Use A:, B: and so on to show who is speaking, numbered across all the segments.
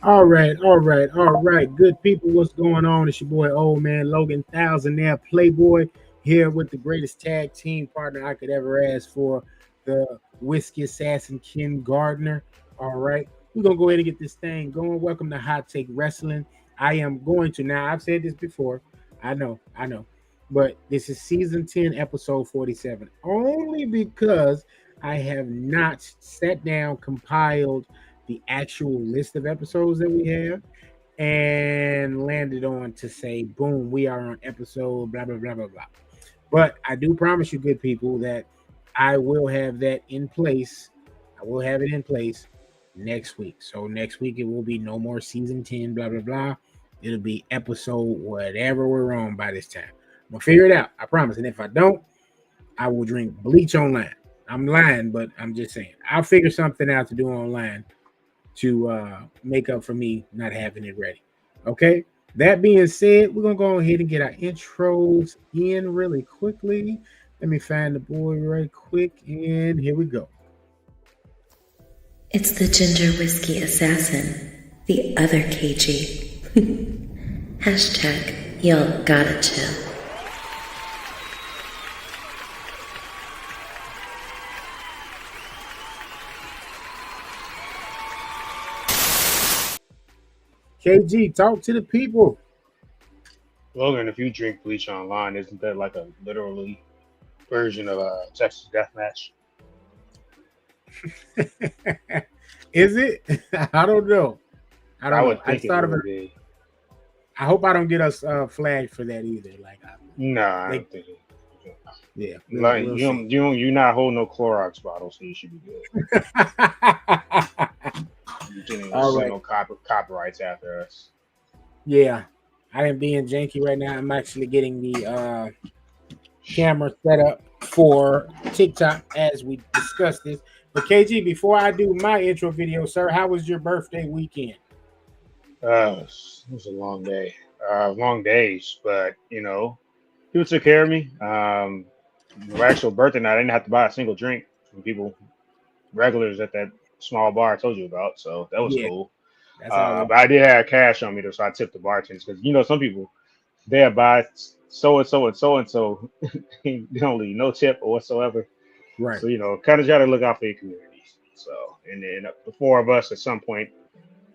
A: All right. Good people, what's going on? It's your boy, Old Man Logan Thousand there, Playboy, here with the greatest tag team partner I could ever ask for, the Whiskey Assassin Ken Gardner. All right, we're gonna go ahead and get this thing going. Welcome to Hot Take Wrestling. I am going to now. I've said this before. I know, but this is season 10, episode 47. Only because I have not sat down, compiled the actual list of episodes that we have and landed on to say, boom, we are on episode blah, blah, blah, blah, blah. But I do promise you, good people, that I will have that in place. I will have it in place next week. So next week, it will be no more season 10, blah, blah, blah. It'll be episode whatever we're on by this time. I'm going to figure it out. I promise. And if I don't, I will drink bleach online. I'm lying, but I'm just saying. I'll figure something out to do online to make up for me not having it ready. Okay. That being said, we're gonna go ahead and get our intros in really quickly. Let me find the boy right quick, and here we go.
B: It's the ginger whiskey assassin, the other KG. Hashtag y'all gotta chill.
A: KG, talk to the people.
C: Logan, if you drink bleach online, isn't that like a literally version of a Texas Deathmatch?
A: Is it? I don't know. I
C: I
A: don't know.
C: would
A: I
C: think it
A: thought of it.
C: would be.
A: I hope I don't get us flagged for that either.
C: Nah, I
A: They,
C: don't think it.
A: yeah,
C: Like
A: we'll see.
C: you're not holding no Clorox bottle, so you should be good. You can't even
A: All
C: sue
A: right.
C: no copyrights after us.
A: Yeah, I am being janky right now. I'm actually getting the camera set up for TikTok as we discuss this. But KG, before I do my intro video, sir, how was your birthday weekend?
C: It was a long day, long days, but people took care of me. My actual birthday night, I didn't have to buy a single drink from people regulars at that small bar I told you about, so that was
A: Yeah,
C: cool.
A: that's how I was.
C: But I did have cash on me though, so I tipped the bartenders because some people they'll buy so and so and so and so, they don't leave no tip or whatsoever.
A: Right.
C: So kind of try to look out for your community. So and then the four of us at some point,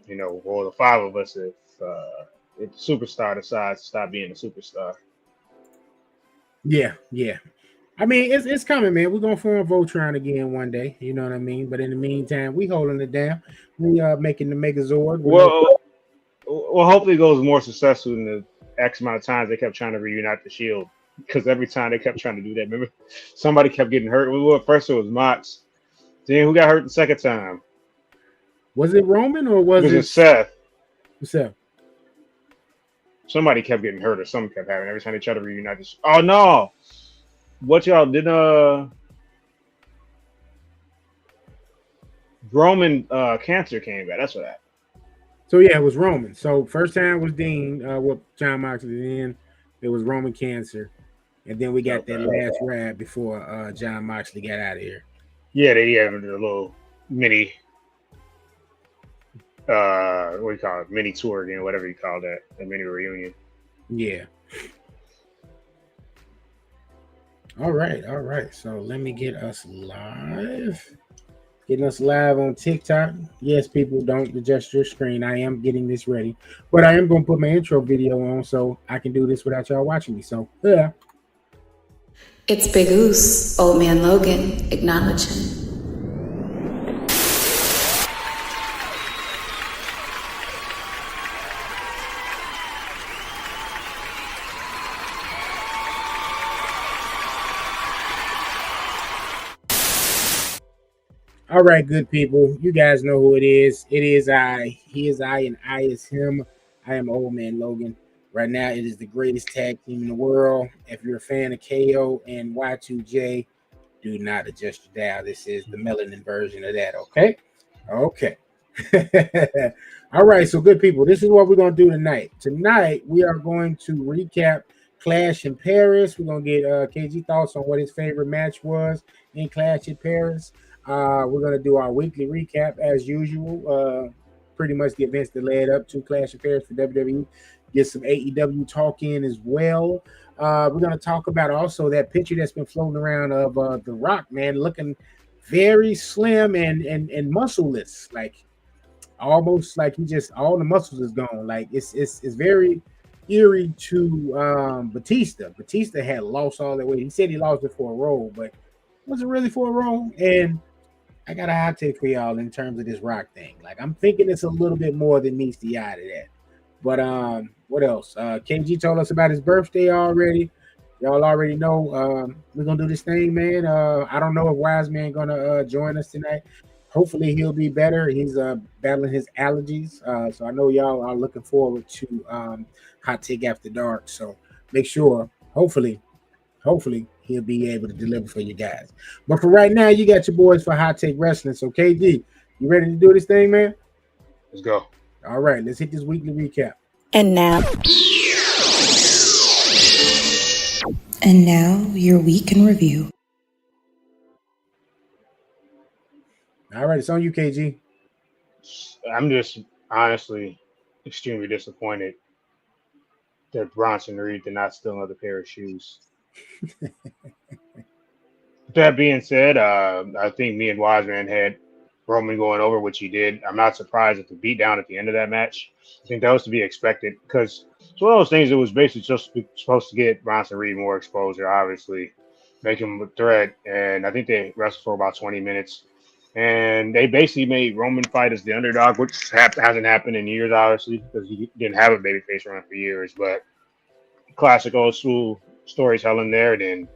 C: or the five of us if the superstar decides to stop being a superstar.
A: Yeah. I mean, it's coming, man. We're gonna form Voltron again one day. You know what I mean? But in the meantime, we holding it down. We making the Megazord with no.
C: Well, hopefully it goes more successful than the X amount of times they kept trying to reunite the Shield. Because every time they kept trying to do that, remember, somebody kept getting hurt. First it was Mox. Then who got hurt the second time?
A: Was it Roman or
C: It
A: was
C: was
A: it
C: Seth.
A: Seth?
C: Somebody kept getting hurt or something kept happening every time they tried to reunite this. Oh no! What y'all did? Roman cancer came back. That's what happened.
A: So yeah, it was Roman. So first time was Dean with John Moxley. Then it was Roman cancer, and then we got that
C: Okay.
A: last ride before John Moxley got out of here.
C: Yeah, they had a little mini what do you call it? Mini tour again, whatever you call that, a mini reunion.
A: Yeah. All right. So let me get us live. Getting us live on TikTok. Yes, people, don't adjust your screen. I am getting this ready, but I am going to put my intro video on so I can do this without y'all watching me. So yeah.
B: It's Big Oos, Old Man Logan, acknowledge him.
A: All right, good people. You guys know who it is. It is I. He is I, and I is him. I am Old Man Logan. Right now, it is the greatest tag team in the world. If you're a fan of KO and Y2J, do not adjust your dial. This is the melanin version of that. Okay. Okay. All right. So, good people, this is what we're going to do tonight. Tonight, we are going to recap Clash in Paris. We're going to get KG thoughts on what his favorite match was in Clash in Paris. We're going to do our weekly recap as usual. pretty much the events that led up to Clash of Paris for WWE. Get some AEW talk in as well. We're gonna talk about also that picture that's been floating around of The Rock, man, looking very slim and muscleless, like almost like he just all the muscles is gone. Like it's very eerie to Batista. Batista had lost all that weight. He said he lost it for a role, but was it really for a role? And I got a hot take for y'all in terms of this Rock thing. Like I'm thinking it's a little bit more than meets the eye to that. But what else? KG told us about his birthday already. Y'all already know we're gonna do this thing, man. I don't know if Wiseman gonna join us tonight. Hopefully he'll be better. He's battling his allergies. So I know y'all are looking forward to Hot Take After Dark. So make sure, hopefully he'll be able to deliver for you guys. But for right now, you got your boys for Hot Take Wrestling. So KG, you ready to do this thing, man?
C: Let's go.
A: All right, let's hit this weekly recap.
B: And now your week in review.
A: All right, it's on you, KG.
C: I'm just honestly extremely disappointed that Bronson Reed did not steal another pair of shoes. That being said, I think me and Wiseman had Roman going over, which he did. I'm not surprised at the beatdown at the end of that match. I think that was to be expected because it's one of those things that was basically just supposed to get Bronson Reed more exposure, obviously, make him a threat. And I think they wrestled for about 20 minutes. And they basically made Roman fight as the underdog, which hasn't happened in years, obviously, because he didn't have a babyface run for years. But classic old school storytelling there. Then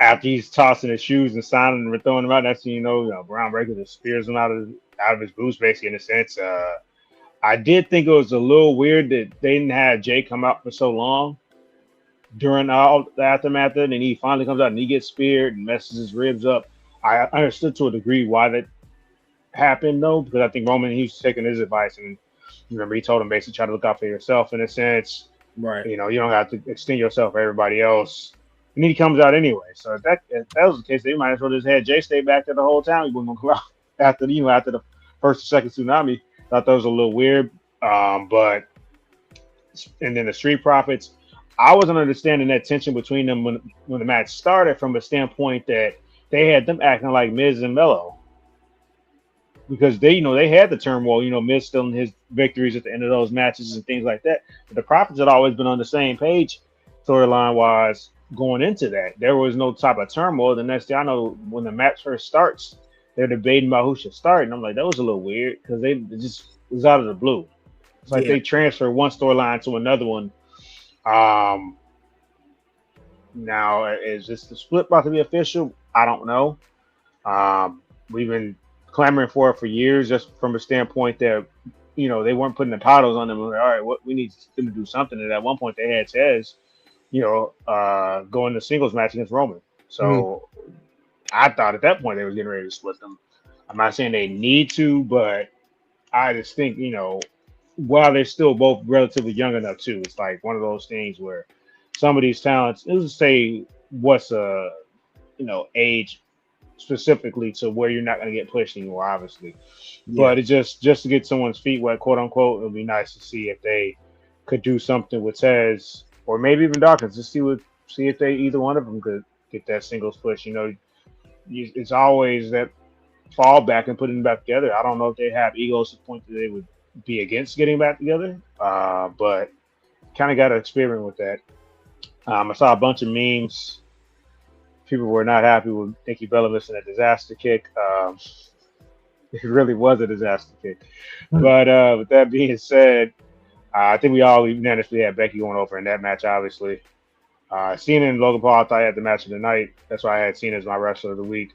C: after he's tossing his shoes and signing and throwing them out, that's when you know Brown Breaker just spears him out of his boots, basically, in a sense. I did think it was a little weird that they didn't have Jay come out for so long during all the aftermath, and then he finally comes out and he gets speared and messes his ribs up. I understood to a degree why that happened, though, because I think Roman, he's taking his advice, and remember he told him basically try to look out for yourself in a sense.
A: Right.
C: You know, you don't have to extend yourself for everybody else. And then he comes out anyway. So if that was the case, they might as well just had Jay stay back there the whole time. He wasn't gonna come out after the first or second tsunami. Thought that was a little weird. But and then the Street Profits, I wasn't understanding that tension between them when the match started from a standpoint that they had them acting like Miz and Mello. Because they had the turmoil, Miz stealing his victories at the end of those matches and things like that. But the Profits had always been on the same page, storyline wise, going into that. There was no type of turmoil. The next thing I know, when the match first starts, they're debating about who should start. And I'm like, that was a little weird because it just was out of the blue. It's like they transfer one storyline to another one. Now, is this the split about to be official? I don't know. We've been clamoring for it for years, just from a standpoint that they weren't putting the titles on them. Like, all right, we need them to do something. And at one point, they had Tez, going to singles match against Roman. So I thought at that point they were getting ready to split them. I'm not saying they need to, but I just think while they're still both relatively young enough too, it's like one of those things where some of these talents, let's say what's age specifically to where you're not going to get pushed anymore, obviously. But it's just to get someone's feet wet, quote unquote. It would be nice to see if they could do something with Tez or maybe even Dawkins to see if they either one of them could get that singles push. It's always that fallback and putting them back together. I don't know if they have egos to the point that they would be against getting back together, but kind of got to experiment with that. I saw a bunch of memes. People were not happy with Nikki Bella missing a disaster kick. It really was a disaster kick. But with that being said, I think we all unanimously had Becky going over in that match, obviously. Cena and Logan Paul, I thought I had the match of the night. That's why I had Cena as my wrestler of the week.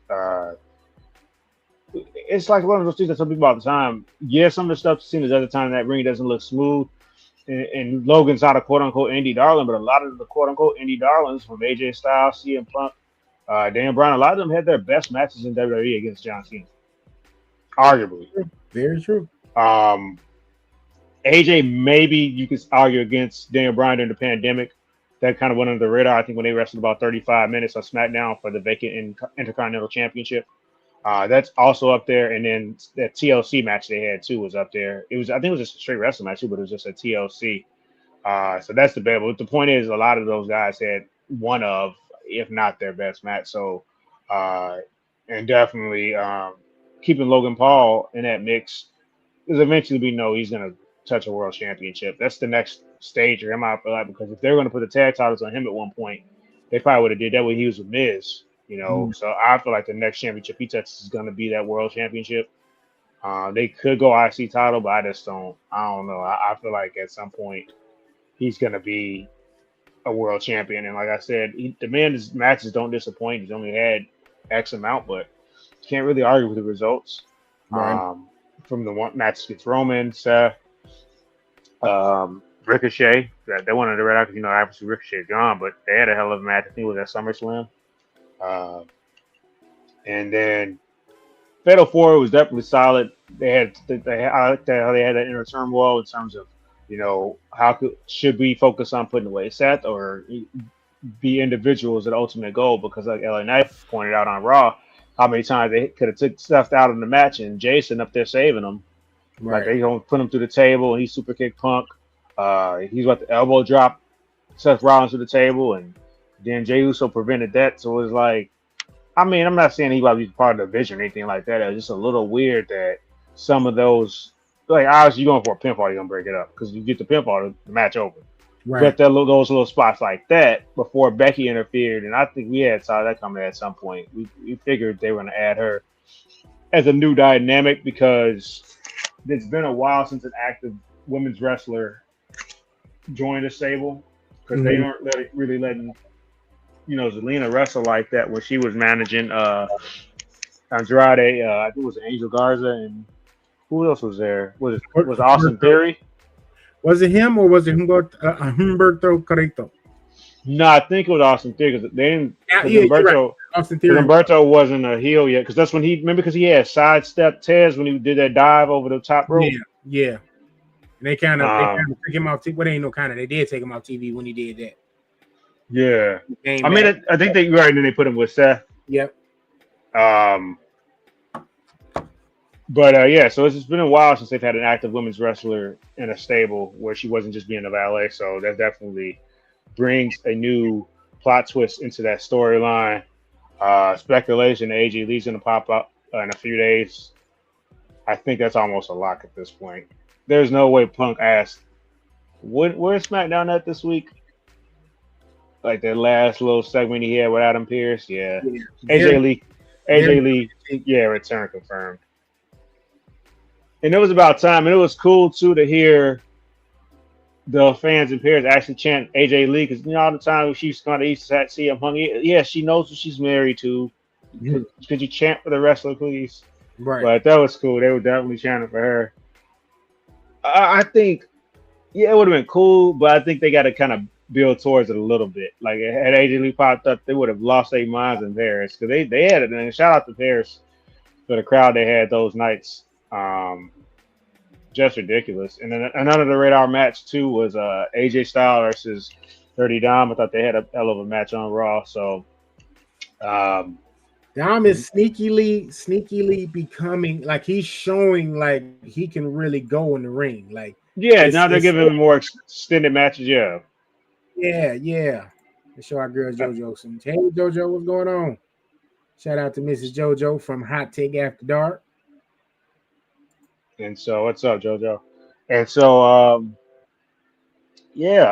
C: It's like one of those things that some people all the time. Yeah, some of the stuff Cena's other time in that ring doesn't look smooth. And Logan's not a quote-unquote indie darling, but a lot of the quote-unquote indie darlings from AJ Styles, CM Punk, Dan Bryan, a lot of them had their best matches in WWE against John Cena. Arguably.
A: Very true.
C: AJ, maybe you could argue against Daniel Bryan during the pandemic. That kind of went under the radar. I think when they wrestled about 35 minutes on SmackDown for the vacant Intercontinental Championship. That's also up there, and then that TLC match they had too was up there. I think it was just a straight wrestling match too, but it was just a TLC. So that's the best. But the point is, a lot of those guys had one of, if not their best match. So, uh, and definitely keeping Logan Paul in that mix, because eventually we know he's going to touch a world championship. That's the next stage for him, I feel like, because if they're going to put the tag titles on him at one point, they probably would have did that when he was with Miz. So I feel like the next championship he touches is going to be that world championship. They could go IC title, but I just don't. I don't know. I feel like at some point he's going to be a world champion. And like I said, the man's matches don't disappoint. He's only had X amount, but you can't really argue with the results.
A: Right.
C: From the one match against Roman, Seth, Ricochet. They wanted to red out because obviously Ricochet gone, but they had a hell of a match. I think it was at SummerSlam. And then Fatal 4 was definitely solid. I liked how they had that inner turmoil in terms of, should we focus on putting away Seth or be individuals at ultimate goal? Because like LA Knight pointed out on Raw, how many times they could have took Seth out of the match and Jason up there saving them.
A: Right.
C: Like they gonna put him through the table and he super kick Punk. He's about to elbow drop Seth Rollins to the table, and then Jey Uso prevented that. So it was like, I mean, I'm not saying he might be part of the vision or anything like that. It was just a little weird that some of those, like, obviously you're going for a pinfall, you're gonna break it up because you get the pinfall, the match over.
A: Right.
C: But those little spots like that before Becky interfered, and I think we had saw that coming at some point. We figured they were going to add her as a new dynamic because it's been a while since an active women's wrestler joined the stable because they aren't really letting Zelina wrestle like that when she was managing Andrade. I think it was Angel Garza, and who else was there? Was Austin Theory?
A: Was it him or was it Humberto Carreto?
C: No, I think it was Austin Theory because they didn't.
A: Right. Austin Theory.
C: Humberto wasn't a heel yet because that's when because he had sidestep Tez when he did that dive over the top rope.
A: Yeah. And they kind of took him off TV. Well, they ain't no kind of. They did take him off TV when he did that.
C: Yeah. I mean, I think then they put him with Seth.
A: Yep.
C: But yeah, so it's been a while since they've had an active women's wrestler in a stable where she wasn't just being a valet. So that definitely brings a new plot twist into that storyline. Speculation that AJ Lee's going to pop up in a few days. I think that's almost a lock at this point. There's no way Punk asked, where's SmackDown at this week? Like that last little segment he had with Adam Pearce. Yeah. AJ Lee, yeah, return confirmed. And it was about time, and it was cool too to hear the fans in Paris actually chant AJ Lee because all the time she's going to see him hung. Yeah, she knows who she's married to. Could you chant for the wrestler, please?
A: Right.
C: But that was cool. They were definitely chanting for her. I think, it would have been cool, but I think they got to kind of build towards it a little bit. Like had AJ Lee popped up, they would have lost their minds in Paris because they had it. And shout out to Paris for the crowd they had those nights. Just ridiculous. And then another the radar match too was AJ Styles versus Dirty Dom. I thought they had a hell of a match on Raw. So
A: Dom is sneakily becoming like he's showing like he can really go in the ring. Like
C: now they're giving him more extended matches. Yeah.
A: Let's show our girl JoJo some. Hey JoJo, what's going on? Shout out to Mrs. JoJo from Hot Take After Dark.
C: And so, what's up, JoJo? And so, I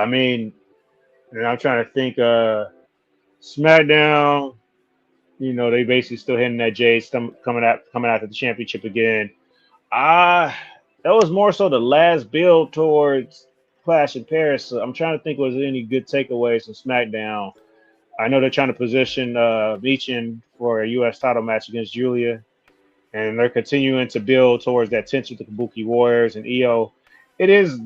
C: mean, and I'm trying to think. SmackDown, they basically still hitting that Jade coming after the championship again. That was more so the last build towards Clash in Paris. So I'm trying to think, was there any good takeaways from SmackDown? I know they're trying to position Michin for a U.S. title match against Julia. And they're continuing to build towards that tension to Kabuki Warriors and EO. It is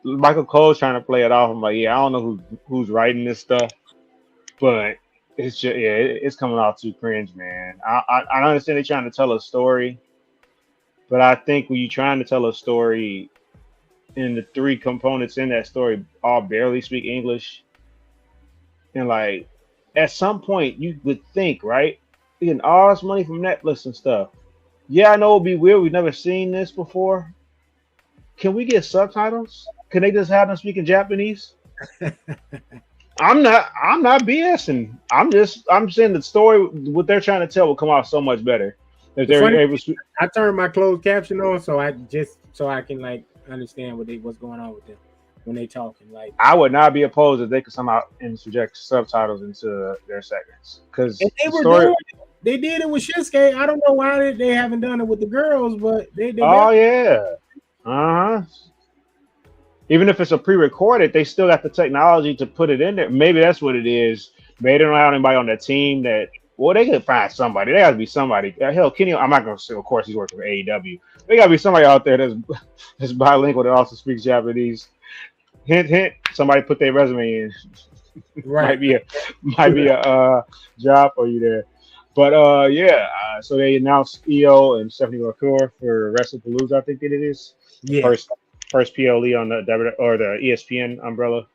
C: Michael Cole's trying to play it off. I'm like, I don't know who's writing this stuff, but it's just it's coming off too cringe, man. I understand they're trying to tell a story, but I think when you're trying to tell a story, and the three components in that story all barely speak English, and like at some point you would think, right? getting all this money from Netflix and stuff. Yeah, I know it'd be weird. We've never seen this before. Can we get subtitles? Can they just have them speaking Japanese? I'm not BSing. I'm saying the story what they're trying to tell will come out so much better if
A: The
C: they're
A: funny,
C: able to.
A: I turned my closed caption on so I can like understand what's going on with them when they talking. Like,
C: I would not be opposed if they could somehow interject subtitles into their segments
A: and
C: because
A: they
C: the
A: were
C: story.
A: doing it. They did it with Shinsuke. I don't know why they haven't done it with the girls, but they
C: Oh
A: better.
C: yeah, uh huh. Even if it's a pre-recorded, they still got the technology to put it in there. Maybe that's what it is. Maybe they don't have anybody on the team that. Well, they could find somebody. There got to be somebody. Hell, Kenny. I'm not going to say. Of course, he's working for AEW. There got to be somebody out there that's that's bilingual that also speaks Japanese. Hint, hint. Somebody put their resume in.
A: Right.
C: might be a job for you there. But yeah. So they announced EO and Stephanie McClure for WrestlePalooza. I think that it is the
A: Yeah.
C: first PLE on the or the ESPN umbrella.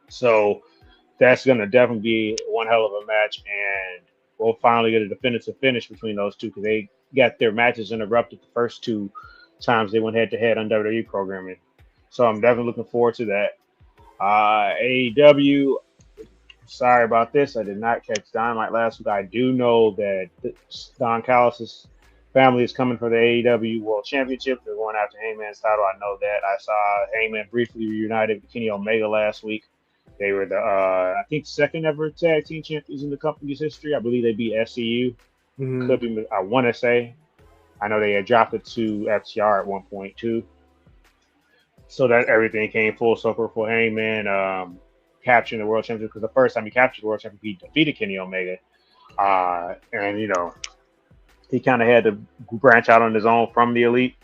C: So that's going to definitely be one hell of a match, and we'll finally get a definitive finish between those two because they got their matches interrupted the first two times they went head to head on WWE programming. So I'm definitely looking forward to that. AEW. Sorry about this. I did not catch Dynamite last week. I do know that Don Callis' family is coming for the AEW World Championship. They're going after Heyman's title. I know that. I saw Heyman briefly reunited with Kenny Omega last week. They were the, I think, second ever tag team champions in the company's history. I believe they beat SCU.
A: Hmm.
C: Could be, I want to say. I know they had dropped it to FTR at one point too. So that everything came full circle for Heyman capturing the world championship because the first time he captured the world championship, he defeated Kenny Omega. And he kind of had to branch out on his own from the elite.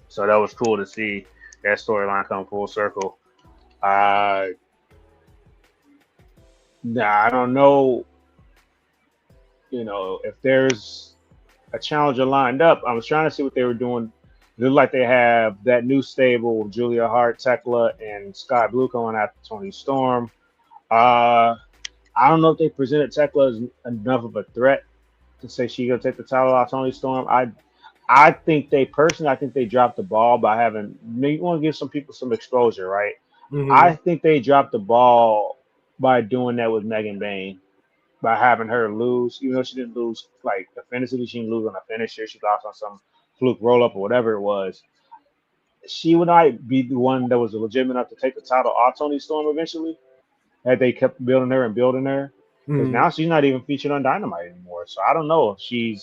C: So that was cool to see that storyline come full circle. Uh, I don't know, if there's a challenger lined up. I was trying to see what they were doing. It looked like they have that new stable with Julia Hart, Tekla, and Sky Blue going after Tony Storm. I don't know if they presented Tekla as enough of a threat to say she's gonna take the title off Tony Storm. I think I think they dropped the ball by having. You want to give some people some exposure, right?
A: Hmm.
C: I think they dropped the ball by doing that with Megan Bain, by having her lose, even though she didn't lose like definitively, she didn't lose on a finisher. She lost on some fluke roll up or whatever it was. She would not be the one that was legitimate enough to take the title off Tony Storm eventually, had they kept building her and building her. Because
A: Hmm.
C: now she's not even featured on Dynamite anymore. So I don't know if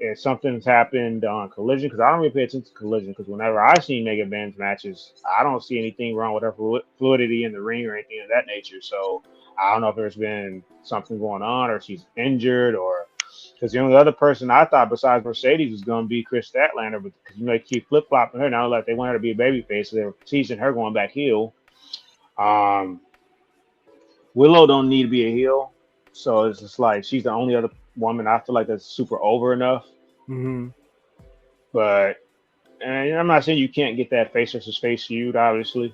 C: if something's happened on Collision, because I don't really pay attention to Collision. Because whenever I see Mega Ben's matches, I don't see anything wrong with her fluidity in the ring or anything of that nature. So I don't know if there's been something going on, or she's injured, or because the only other person I thought besides Mercedes was going to be Chris Statlander, but because they keep flip flopping her now, like they want her to be a babyface, so they were teasing her going back heel. Um, Willow don't need to be a heel, so it's just like she's the only other woman I feel like that's super over enough.
A: Hmm.
C: But and I'm not saying you can't get that face versus face feud, obviously,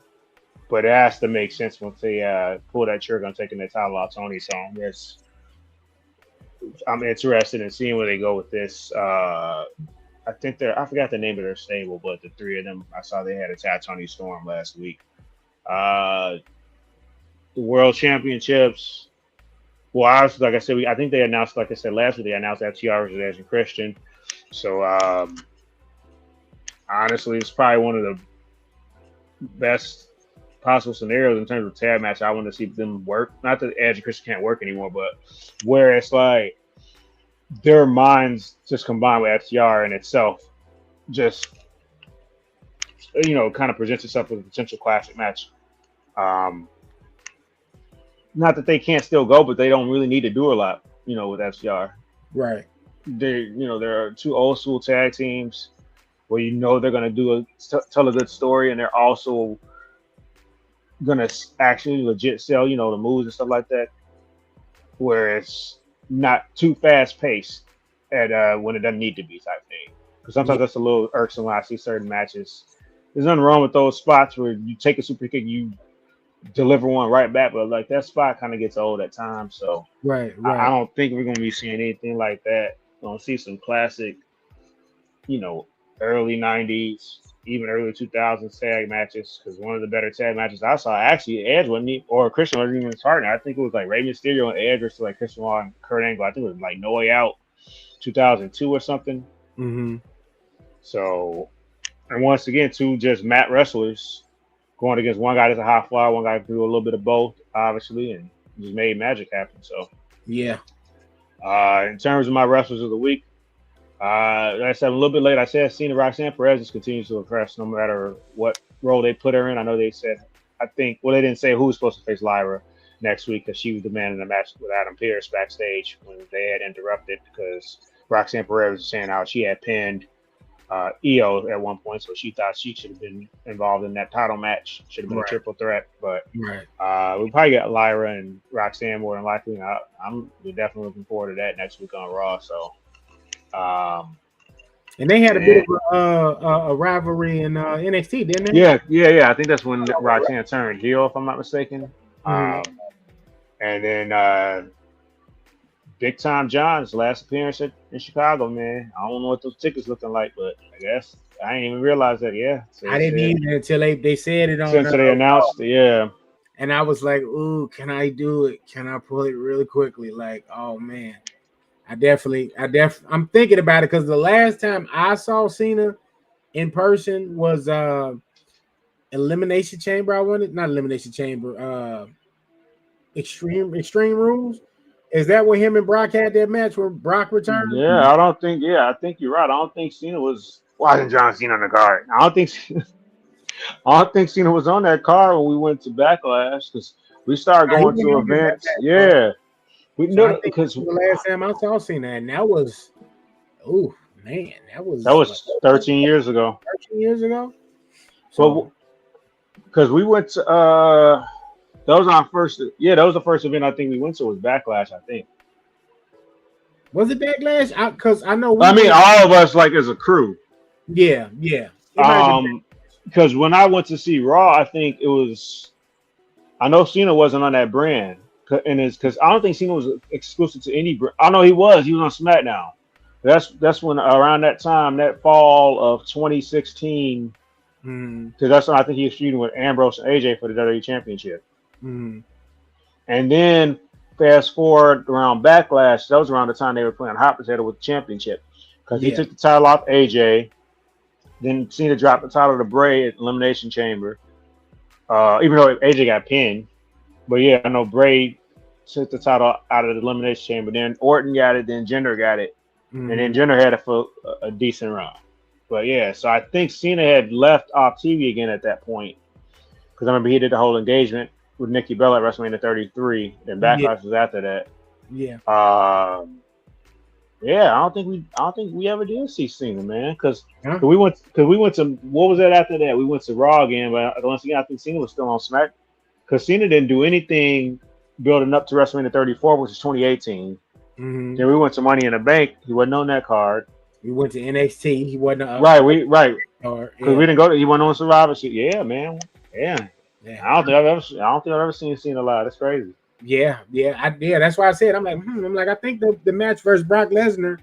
C: but it has to make sense once they pull that trigger on taking the title off Tony. So I'm interested in seeing where they go with this. I think I forgot the name of their stable, but the three of them I saw they had attacked Tony Storm last week. Uh, the World Championships. Well, obviously, like I said, I think they announced, like I said last week, they announced FTR versus Edge and Christian. So honestly, it's probably one of the best possible scenarios in terms of tag match. I want to see them work. Not that Edge and Christian can't work anymore, but where it's like their minds just combined with FTR in itself, just kind of presents itself as a potential classic match. Um, Not that they can't still go, but they don't really need to do a lot, with FTR.
A: Right.
C: There are two old school tag teams where they're gonna tell a good story, and they're also gonna actually legit sell, the moves and stuff like that, where it's not too fast paced at when it doesn't need to be type thing. Because sometimes
A: Yeah.
C: that's a little irksome when I see certain matches. There's nothing wrong with those spots where you take a super kick, you deliver one right back. But like that spot kind of gets old at times, so
A: Right,
C: I
A: right.
C: don't think we're gonna be seeing anything like that. We're gonna see some classic, you know, early '90s, even early 2000s tag matches. Because one of the better tag matches I saw, actually, Edge wasn't or Christian wasn't even his partner. I think it was like Rey Mysterio and Edge versus like Christian Benoit and Kurt Angle. I think it was like No Way Out 2002 or something.
A: Mm-hmm.
C: So, and once again, two just mat wrestlers going against one guy that's a high flyer, one guy can do a little bit of both, obviously, and just made magic happen. So,
A: Yeah.
C: in terms of my wrestlers of the week, like I said, I'm a little bit late. I said Cena Roxanne Perez just continues to impress no matter what role they put her in. I know they said, they didn't say who was supposed to face Lyra next week because she was demanding a match with Adam Pearce backstage when they had interrupted because Roxanne Perez was saying how she had pinned Io at one point, so she thought she should have been involved in that title match. Should have been a triple threat, but we probably got Lyra and Roxanne more than likely. I'm definitely looking forward to that next week on Raw. So,
A: and they had a bit of a rivalry in NXT, didn't they?
C: Yeah. I think that's when Roxanne turned heel, if I'm not mistaken. And then Big Time John's last appearance in Chicago, man. I don't know what those tickets looking like, but I guess I didn't even realize that. Yeah,
A: so I didn't either until they said it on.
C: Since they announced it, yeah.
A: And I was like, "Ooh, can I do it? Can I pull it really quickly?" Like, oh man, I'm thinking about it because the last time I saw Cena in person was Elimination Chamber. I wanted not Elimination Chamber, Extreme Rules. Is that where him and Brock had that match where Brock returned?
C: Yeah, I think you're right. I don't think Cena was watching John Cena on the card. I don't think Cena was on that card when we went to Backlash because we started going to events. Yeah. We know because
A: the last time I saw Cena, and that was that
C: was 13 years ago.
A: 13 years ago?
C: So because we went to that was our first. Yeah, that was the first event I think we went to was Backlash. I think.
A: Was it Backlash? Because I know.
C: All of us like as a crew.
A: Yeah.
C: Because when I went to see Raw, I think it was. I know Cena wasn't on that brand, and it's because I don't think Cena was exclusive to any brand. I know he was. He was on SmackDown. That's when around that time, that fall of 2016. Because that's when I think he was feuding with Ambrose and AJ for the WWE Championship. And then fast forward around Backlash, that was around the time they were playing Hot Potato with the championship because he took the title off AJ. Then Cena dropped the title to Bray at Elimination Chamber, even though AJ got pinned. But yeah, I know Bray took the title out of the Elimination Chamber. Then Orton got it. Then Jinder got it, and then Jinder had it for a decent run. But yeah, so I think Cena had left off TV again at that point because I remember he did the whole engagement with Nikki Bella at WrestleMania 33, and Backlash was after that.
A: Yeah.
C: I don't think we ever did see Cena, man, because we went to what was that after that? We went to Raw again, but once again I think Cena was still on Smack because Cena didn't do anything building up to WrestleMania 34, which is 2018. Then we went to Money in the Bank. He wasn't on that card.
A: We went to NXT. He wasn't
C: right. Because we didn't go. He wasn't on Survivor Series. Yeah, man. Yeah. I don't think I've ever seen Cena live. That's crazy.
A: Yeah. That's why I said I'm like I think the match versus Brock Lesnar,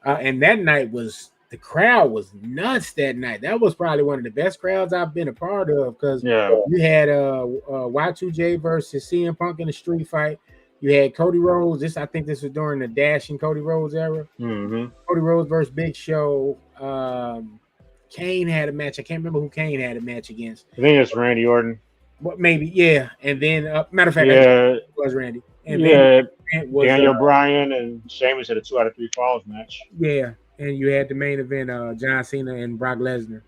A: and that night the crowd was nuts that night. That was probably one of the best crowds I've been a part of because you had Y2J versus CM Punk in a street fight. You had Cody Rhodes. I think this was during the Dash and Cody Rhodes era. Cody Rhodes versus Big Show. Kane had a match. I can't remember who Kane had a match against.
C: I think it's Randy Orton.
A: What maybe, yeah. And then, matter of fact, it was Randy. And
C: then it was Daniel Bryan and Sheamus had a 2 out of 3 falls match.
A: Yeah, and you had the main event, John Cena and Brock Lesnar.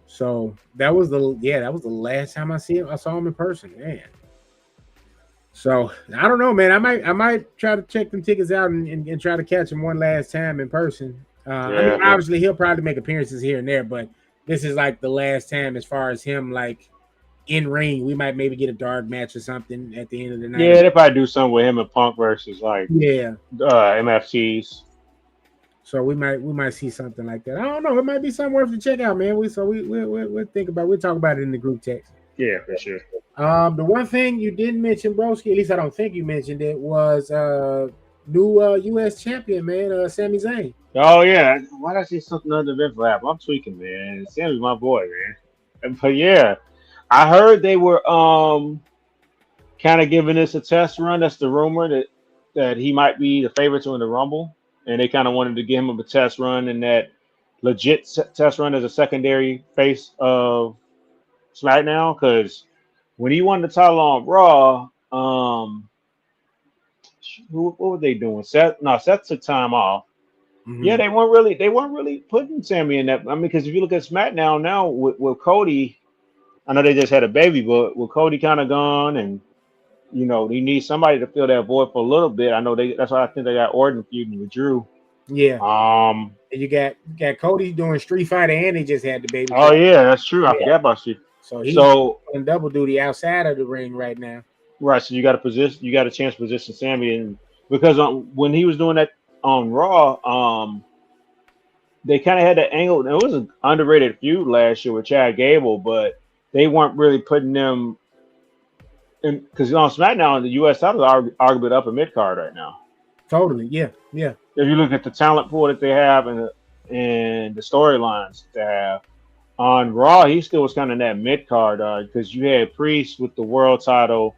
A: So that was the last time I saw him in person, man. So I don't know, man. I might try to check them tickets out and try to catch him one last time in person. Obviously he'll probably make appearances here and there, but this is like the last time as far as him like in ring. We might maybe get a dark match or something at the end of the night.
C: Yeah, they probably do something with him and Punk versus like MFTs.
A: So we might see something like that. I don't know. It might be something worth to check out, man. We'll think about it. We'll talk about it in the group text.
C: Yeah, for sure.
A: The one thing you didn't mention, broski, at least I don't think you mentioned it, was new U.S. champion, man, Sami Zayn.
C: Oh yeah, why did I say something other than rap? I'm tweaking, man. Sammy's my boy, man. But yeah, I heard they were kind of giving this a test run. That's the rumor that he might be the favorite to win the Rumble, and they kind of wanted to give him a test run and that legit test run as a secondary face of SmackDown. Because when he won the title on Raw, what were they doing? Seth took time off. Yeah,
A: Mm-hmm.
C: they weren't really putting Sammy in that. I mean, because if you look at SmackDown now with Cody, I know they just had a baby, but with Cody kind of gone, and you need somebody to fill that void for a little bit. I know that's why I think they got Orton feuding with Drew.
A: Yeah,
C: Um,
A: and you got Cody doing Street Fighter, and he just had the baby.
C: oh
A: So
C: yeah, that's true. I
A: yeah,
C: forgot about you.
A: so he's
C: So
A: on double duty outside of the ring right now.
C: right, so you got a chance to position Sammy, and because when he was doing that on Raw, they kind of had that angle. It was an underrated feud last year with Chad Gable, but they weren't really putting them in because on SmackDown, the U.S. title is arguably the upper mid card right now.
A: Totally, yeah, yeah.
C: If you look at the talent pool that they have and the storylines they have on Raw, he still was kind of in that mid card because you had Priest with the world title.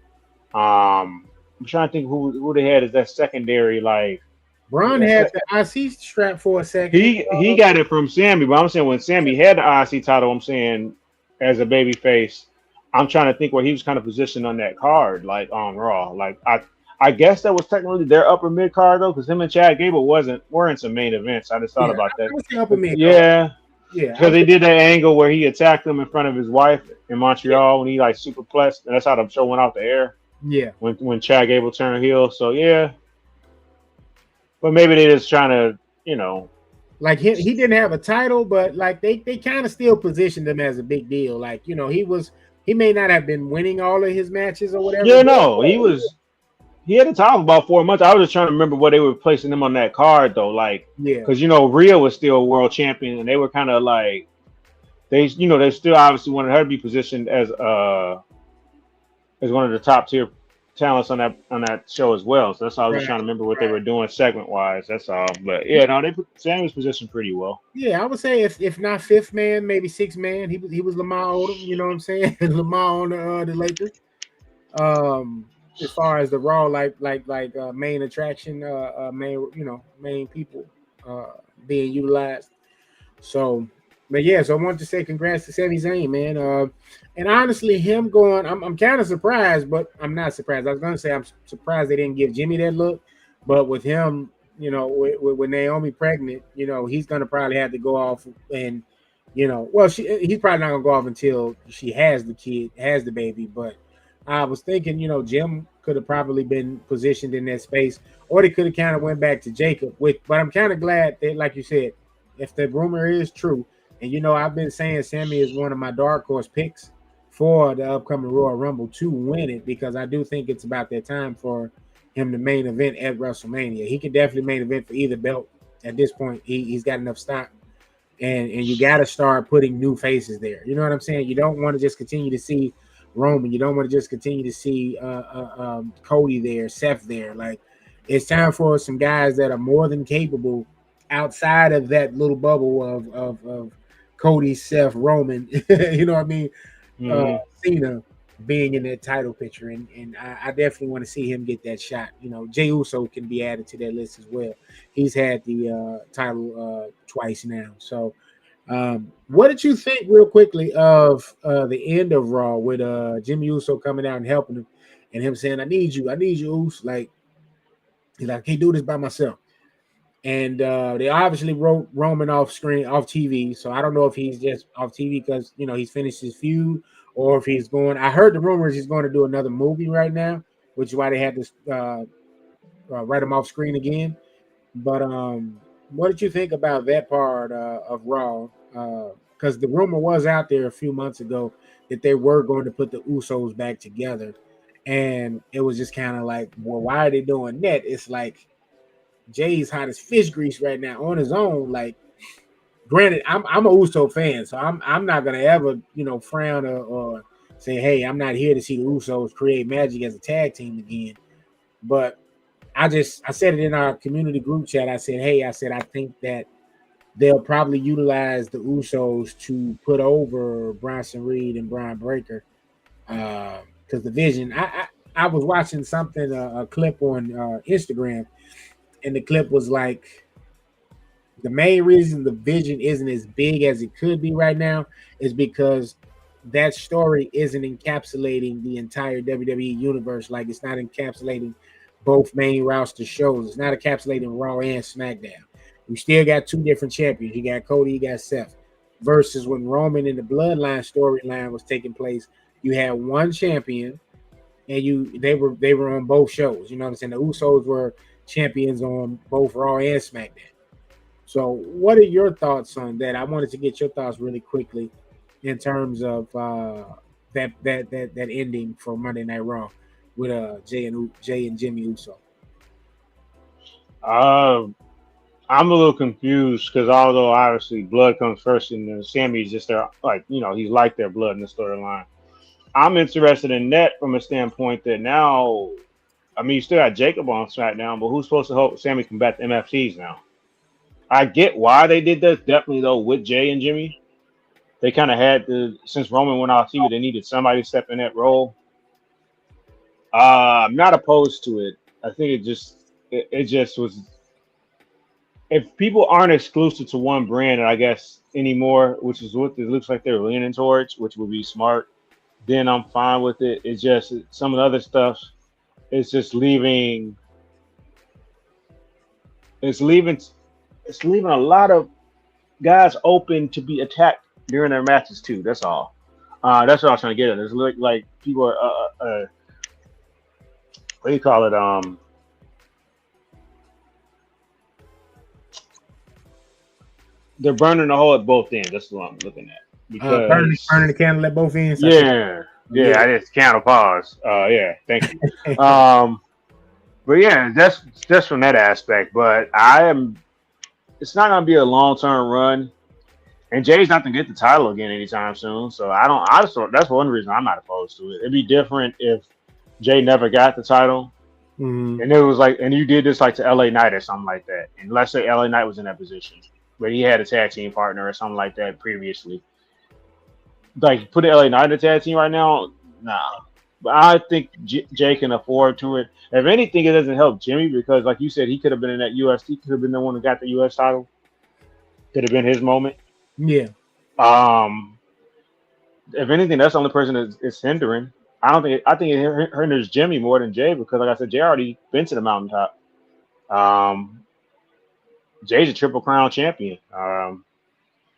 C: I'm trying to think who they had as that secondary like.
A: Braun had the IC strap for a second.
C: He got it from Sammy, but I'm saying when Sammy had the IC title, I'm saying as a baby face, I'm trying to think where he was kind of positioned on that card, like on Raw. Like I guess that was technically their upper mid card though, because him and Chad Gable weren't some main events. I just thought about that.
A: I would say upper mid.
C: Yeah,
A: Yeah,
C: because they did that angle where he attacked him in front of his wife in Montreal when he like superplexed, and that's how the show went off the air.
A: yeah.
C: When Chad Gable turned heel. So yeah, but maybe they're just trying to,
A: Like he didn't have a title, but like they kind of still positioned him as a big deal. Like he may not have been winning all of his matches or whatever.
C: Yeah, no, he had a title for about 4 months. I was just trying to remember where they were placing him on that card though, like
A: Yeah,
C: because Rhea was still a world champion, and they were kind of like they still obviously wanted her to be positioned as one of the top tier talents on that show as well. So that's all I was just trying to remember what they were doing segment wise. That's all. But yeah, no, they put Sammy's positioned pretty well.
A: yeah. I would say if not fifth man, maybe sixth man. He was Lamar Odom. You know what I'm saying? Lamar on the Lakers. As far as the Raw main attraction, main people being utilized. So, but yeah, so I wanted to say congrats to Sami Zayn, man. And honestly, him going, I'm kind of surprised, but I'm not surprised. I was gonna say I'm surprised they didn't give Jimmy that look, but with him, with Naomi pregnant, he's gonna probably have to go off and, he's probably not gonna go off until she has the baby. But I was thinking, Jim could have probably been positioned in that space, or they could have kind of went back to Jacob. But I'm kind of glad that, like you said, if the rumor is true, and I've been saying Sammy is one of my dark horse picks for the upcoming Royal Rumble to win it, because I do think it's about that time for him to main event at WrestleMania. He could definitely main event for either belt at this point. He's got enough stock, and you got to start putting new faces there. You know what I'm saying? You don't want to just continue to see Roman. You don't want to just continue to see Cody there, Seth there. Like, it's time for some guys that are more than capable outside of that little bubble of Cody, Seth, Roman. You know what I mean? Cena being in that title picture, and I definitely want to see him get that shot. Jey Uso can be added to that list as well. He's had the title twice now. So what did you think, real quickly, of the end of Raw with Jimmy Uso coming out and helping him, and him saying, I need you, Uso. Like, he's like, I can't do this by myself. And they obviously wrote Roman off TV. So I don't know if he's just off TV because he's finished his feud, or if he's going. I heard the rumors he's going to do another movie right now, which is why they had to write him off screen again. But what did you think about that part of Raw? Because the rumor was out there a few months ago that they were going to put the Usos back together, and it was just kind of like, well, why are they doing that? It's like Jay's hot as fish grease right now on his own. Like, granted, I'm a Uso fan, so I'm not gonna ever frown or say, hey, I'm not here to see the Usos create magic as a tag team again. But I said it in our community group chat. I said, hey, I think that they'll probably utilize the Usos to put over Bronson Reed and Brian Breaker. Because the Vision, I was watching something, a clip on Instagram, and the clip was like, the main reason the Vision isn't as big as it could be right now is because that story isn't encapsulating the entire WWE universe. Like, it's not encapsulating both main roster shows. It's not encapsulating Raw and SmackDown. You still got two different champions. You got Cody, you got Seth. Versus when Roman and the Bloodline storyline was taking place, you had one champion, and they were on both shows. You know what I'm saying? The Usos were champions on both Raw and SmackDown. So, what are your thoughts on that? I wanted to get your thoughts really quickly in terms of that ending for Monday Night Raw with Jay and Jimmy Uso.
C: I'm a little confused because although obviously blood comes first, and then Sammy's just there, like, you know, he's like their blood in the storyline. I'm interested in that from a standpoint that now, I mean, you still got Jacob on SmackDown, but who's supposed to help Sammy combat the MFTs now? I get why they did that, definitely though, with Jay and Jimmy. They kind of had to, since Roman went off TV, they needed somebody to step in that role. I'm not opposed to it. I think it just was. If people aren't exclusive to one brand, I guess anymore, which is what it looks like they're leaning towards, which would be smart, then I'm fine with it. It's just some of the other stuff. It's just leaving. It's leaving a lot of guys open to be attacked during their matches too. That's all. That's what I was trying to get at. It's like people are what do you call it? They're burning the hole at both ends. That's what I'm looking at. Because
A: Burning the candle at both ends.
C: Yeah. I just count a pause. Yeah, thank you. But yeah, that's just from that aspect. But it's not gonna be a long-term run. And Jay's not gonna get the title again anytime soon. So that's one reason I'm not opposed to it. It'd be different if Jay never got the title.
A: Mm-hmm.
C: And it was like, and you did this like to LA Knight or something like that. And let's say LA Knight was in that position, but he had a tag team partner or something like that previously. Like, put LA Knight in a tag team right now, nah. But I think Jay can afford to it. If anything, it doesn't help Jimmy because, like you said, he could have been in that US. He could have been the one who got the US title. Could have been his moment.
A: Yeah.
C: If anything, that's the only person that is hindering. I think it hinders Jimmy more than Jay because, like I said, Jay already been to the mountaintop. Jay's a Triple Crown champion.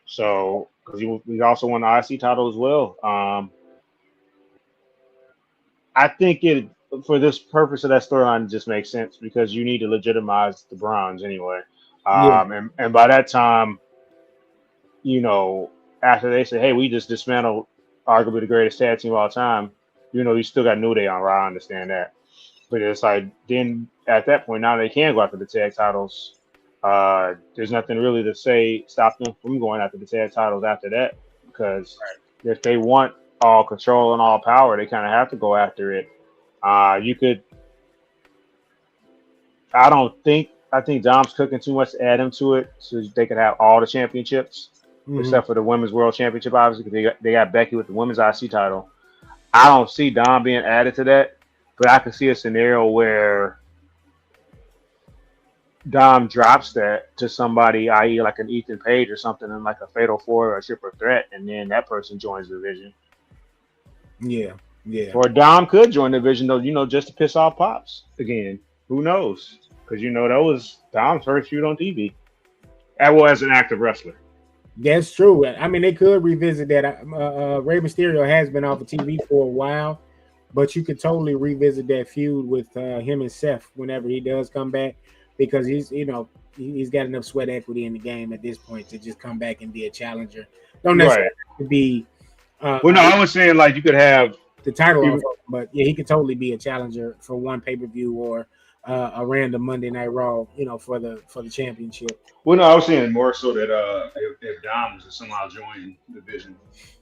C: So because he also won the IC title as well. I think it, for this purpose of that storyline, just makes sense because you need to legitimize the bronze anyway. And by that time, you know, after they say, hey, we just dismantled arguably the greatest tag team of all time, you know, you still got New Day on Raw. I understand that. But it's like, then at that point, now they can go after the tag titles. There's nothing really to stop them from going after the tag titles after that, because if they want all control and all power, they kind of have to go after it. I think Dom's cooking too much to add him to it so they could have all the championships, except for the Women's World Championship, obviously, because they got Becky with the Women's IC title. I don't see Dom being added to that, but I could see a scenario where Dom drops that to somebody, i.e. like an Ethan Page or something, in like a Fatal 4 or a Triple Threat, and then that person joins the division.
A: Yeah.
C: Or Dom could join the division, though, you know, just to piss off Pops again. Who knows? Because, you know, that was Dom's first feud on TV. As an active wrestler.
A: That's true. I mean, they could revisit that. Rey Mysterio has been off of TV for a while, but you could totally revisit that feud with him and Seth whenever he does come back, because he's got enough sweat equity in the game at this point to just come back and be a challenger. Don't necessarily have to be.
C: Well, no, I was saying like you could have
A: the title, but yeah, he could totally be a challenger for one pay-per-view or a random Monday Night Raw, for the championship.
C: Well, no, I was saying more so that if Dom was to somehow join the division,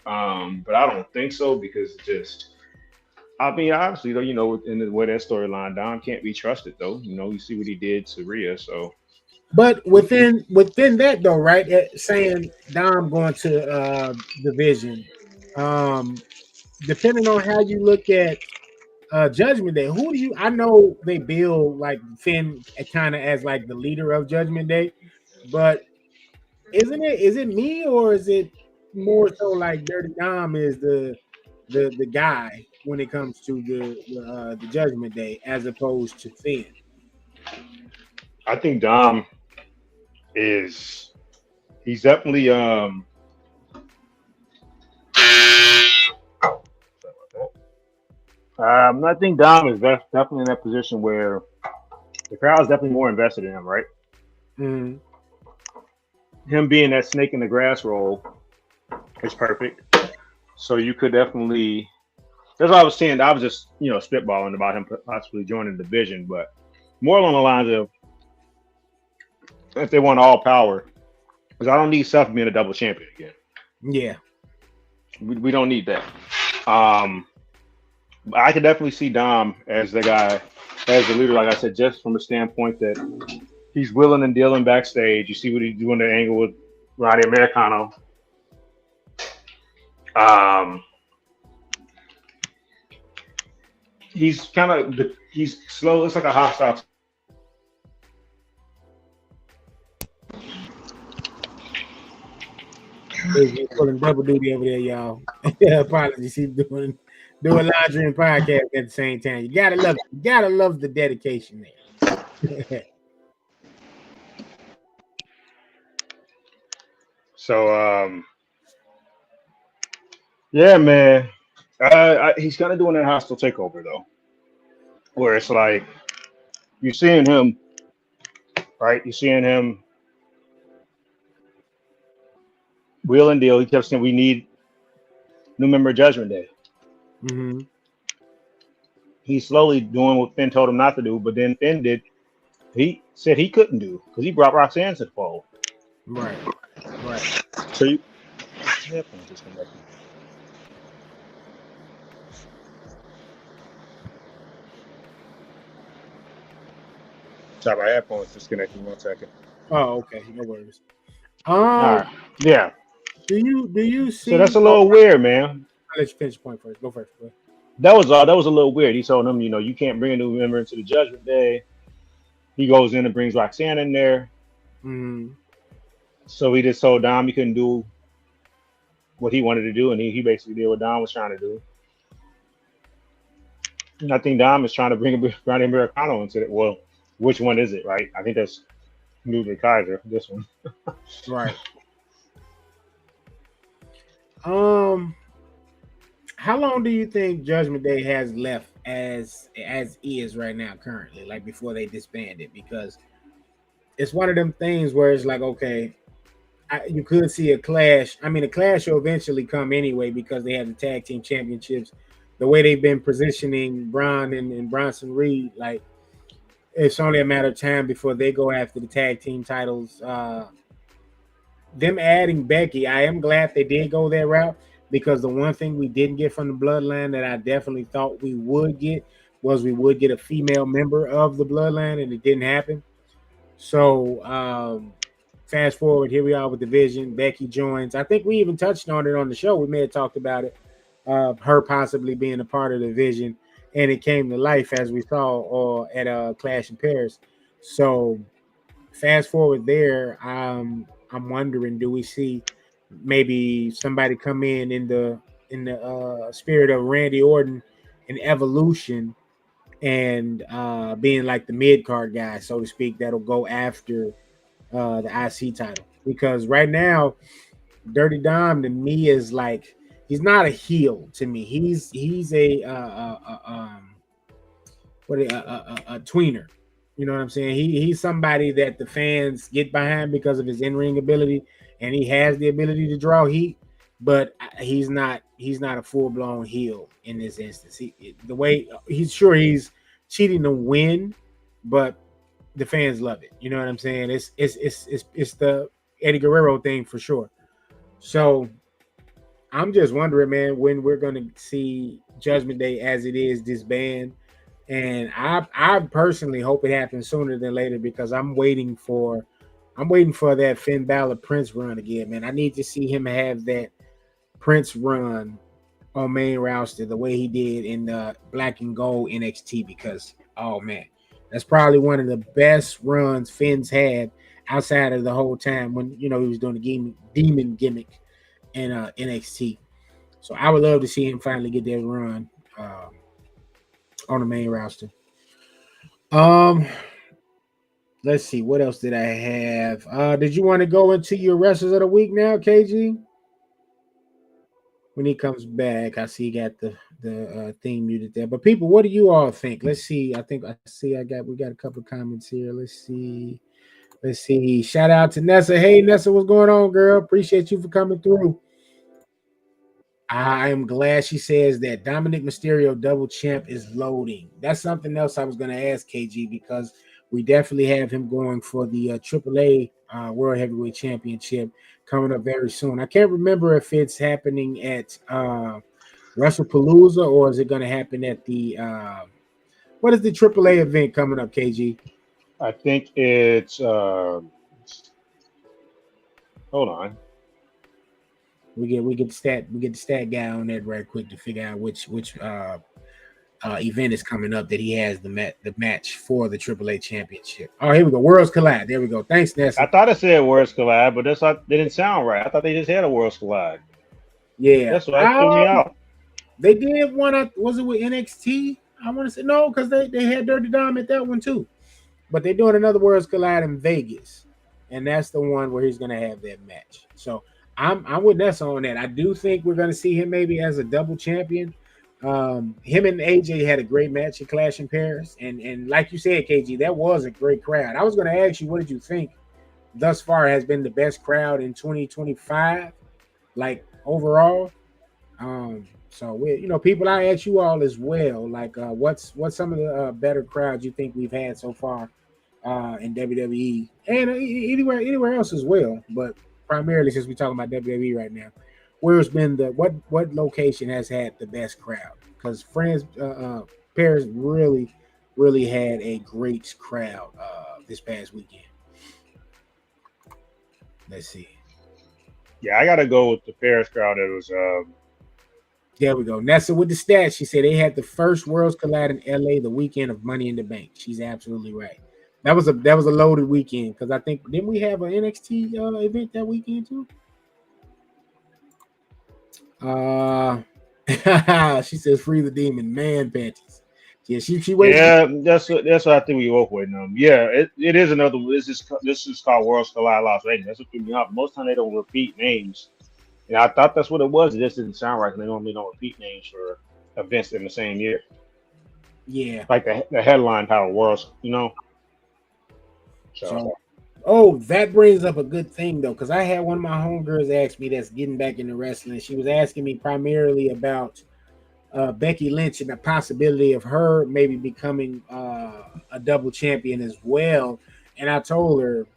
C: but I don't think so because it just. I mean, obviously, though, in the way that storyline, Dom can't be trusted, though. You see what he did to Rhea, so.
A: But within that though, right? Saying Dom going to division, depending on how you look at Judgment Day, who do you? I know they build like Finn kind of as like the leader of Judgment Day, but is it me or is it more so like Dirty Dom is the guy when it comes to the Judgment Day as opposed to Finn?
C: I think Dom he's definitely I think Dom is definitely in that position where the crowd is definitely more invested in him, right?
A: Mm-hmm.
C: Him being that snake in the grass role is perfect. So you could definitely. That's what I was saying. I was just spitballing about him possibly joining the division, but more along the lines of if they want all power, because I don't need Seth being a double champion again.
A: Yeah,
C: we don't need that. I could definitely see Dom as the guy, as the leader, like I said, just from a standpoint that he's willing and dealing backstage. You see what he's doing the angle with Roddy Americano. He's he's slow. It's like a hostile.
A: he's pulling double duty over there, y'all. Apologies, he's doing laundry and podcast at the same time. You gotta love the dedication there.
C: So yeah, man. He's kind of doing that hostile takeover though, where it's like you're seeing him, right? You're seeing him wheel and deal. He kept saying we need new member of Judgment Day.
A: Mm-hmm.
C: He's slowly doing what Finn told him not to do, but then Finn did. He said he couldn't do because he brought Roxanne to the fold.
A: Right.
C: So you headphones disconnected. Sorry, my headphones disconnected. 1 second.
A: Oh, okay. No worries.
C: All right. Yeah.
A: Do you see?
C: So that's a little weird, man.
A: I'll let you finish the point first. Go first. Go.
C: That was a little weird. He told him, you can't bring a new member into the Judgment Day. He goes in and brings Roxanne in there.
A: Mm-hmm.
C: So he just told Dom he couldn't do what he wanted to do, and he basically did what Dom was trying to do. And I think Dom is trying to bring Roddy Americano into it. Well, which one is it, right? I think that's Ludwig Kaiser, this one.
A: Right. How long do you think Judgment Day has left as is right now currently, like before they disbanded? Because it's one of them things where it's like, okay, you could see a clash. I mean, a clash will eventually come anyway because they have the tag team championships. The way they've been positioning Braun and Bronson Reed, like it's only a matter of time before they go after the tag team titles. Them adding Becky, I am glad they did go that route because the one thing we didn't get from the Bloodline that I definitely thought we would get was we would get a female member of the Bloodline, and it didn't happen. So fast forward, here we are with Division. Becky joins. I think we even touched on it on the show. We may have talked about it, her possibly being a part of the Division, and it came to life as we saw at Clash in Paris. So fast forward there, I'm wondering, do we see maybe somebody come in the spirit of Randy Orton and Evolution and being like the mid card guy, so to speak, that'll go after the IC title? Because right now, Dirty Dom to me is like he's not a heel to me. He's a tweener. You know what I'm saying? He's somebody that the fans get behind because of his in-ring ability, and he has the ability to draw heat, but he's not a full-blown heel in this instance. The way he's cheating to win, but the fans love it. You know what I'm saying? It's the Eddie Guerrero thing for sure. So I'm just wondering, man, when we're gonna see Judgment Day as it is disband. And I personally hope it happens sooner than later because I'm waiting for that Finn Balor Prince run again, man. I need to see him have that Prince run on main roster the way he did in the Black and Gold NXT because oh man, that's probably one of the best runs Finn's had outside of the whole time when he was doing the demon gimmick in NXT. So I would love to see him finally get that run on the main roster. Um, let's see what else did I have. Did you want to go into your wrestlers of the week now, KG? When he comes back, I see he got the theme muted there. But people, what do you all think? Let's see. I think I see we got a couple of comments here. Let's see. Shout out to Nessa. Hey Nessa, what's going on, girl? Appreciate you for coming through. I am glad she says that Dominic Mysterio double champ is loading. That's something else I was going to ask KG because we definitely have him going for the AAA World Heavyweight Championship coming up very soon. I can't remember if it's happening at WrestlePalooza or is it going to happen at the what is the AAA event coming up, KG?
C: I think it's hold on.
A: We get the stat guy on that right quick to figure out which event is coming up that he has the match for the AAA championship. Oh, here we go. Worlds Collide. There we go. Thanks, Nessa.
C: I thought it said Worlds Collide, but that's not. They didn't sound right. I thought they just had a Worlds Collide.
A: Yeah,
C: that's what threw me out.
A: They did one. Was it with NXT? I want to say no because they had Dirty Dom at that one too. But they're doing another Worlds Collide in Vegas, and that's the one where he's going to have that match. So I'm with Nessa on that. I do think we're going to see him maybe as a double champion. Him and AJ had a great match at Clash in Paris, and like you said, KG, that was a great crowd. I was going to ask you, what did you think thus far has been the best crowd in 2025, like overall? So people, I ask you all as well, like what's some of the better crowds you think we've had so far in WWE and anywhere else as well, but primarily since we're talking about WWE right now, where's been what location has had the best crowd? Because Paris really had a great crowd this past weekend. Let's see.
C: Yeah, I gotta go with the Paris crowd. It was
A: there we go. Nessa with the stats. She said they had the first Worlds Collide in LA the weekend of Money in the Bank. She's absolutely right. That was a loaded weekend because I think didn't we have an NXT event that weekend too? She says free the demon man panties. Yeah, she waits.
C: Yeah, that's what I think we both waiting on. Yeah, it is another. This is called Worlds Collide Las Vegas. That's what threw me off. Most time they don't repeat names. And I thought that's what it was. It just didn't sound right because they normally don't repeat names for events in the same year.
A: Yeah.
C: Like the headline Power Worlds,
A: So, that brings up a good thing, though, because I had one of my homegirls ask me that's getting back into wrestling. She was asking me primarily about Becky Lynch and the possibility of her maybe becoming a double champion as well. And I told her,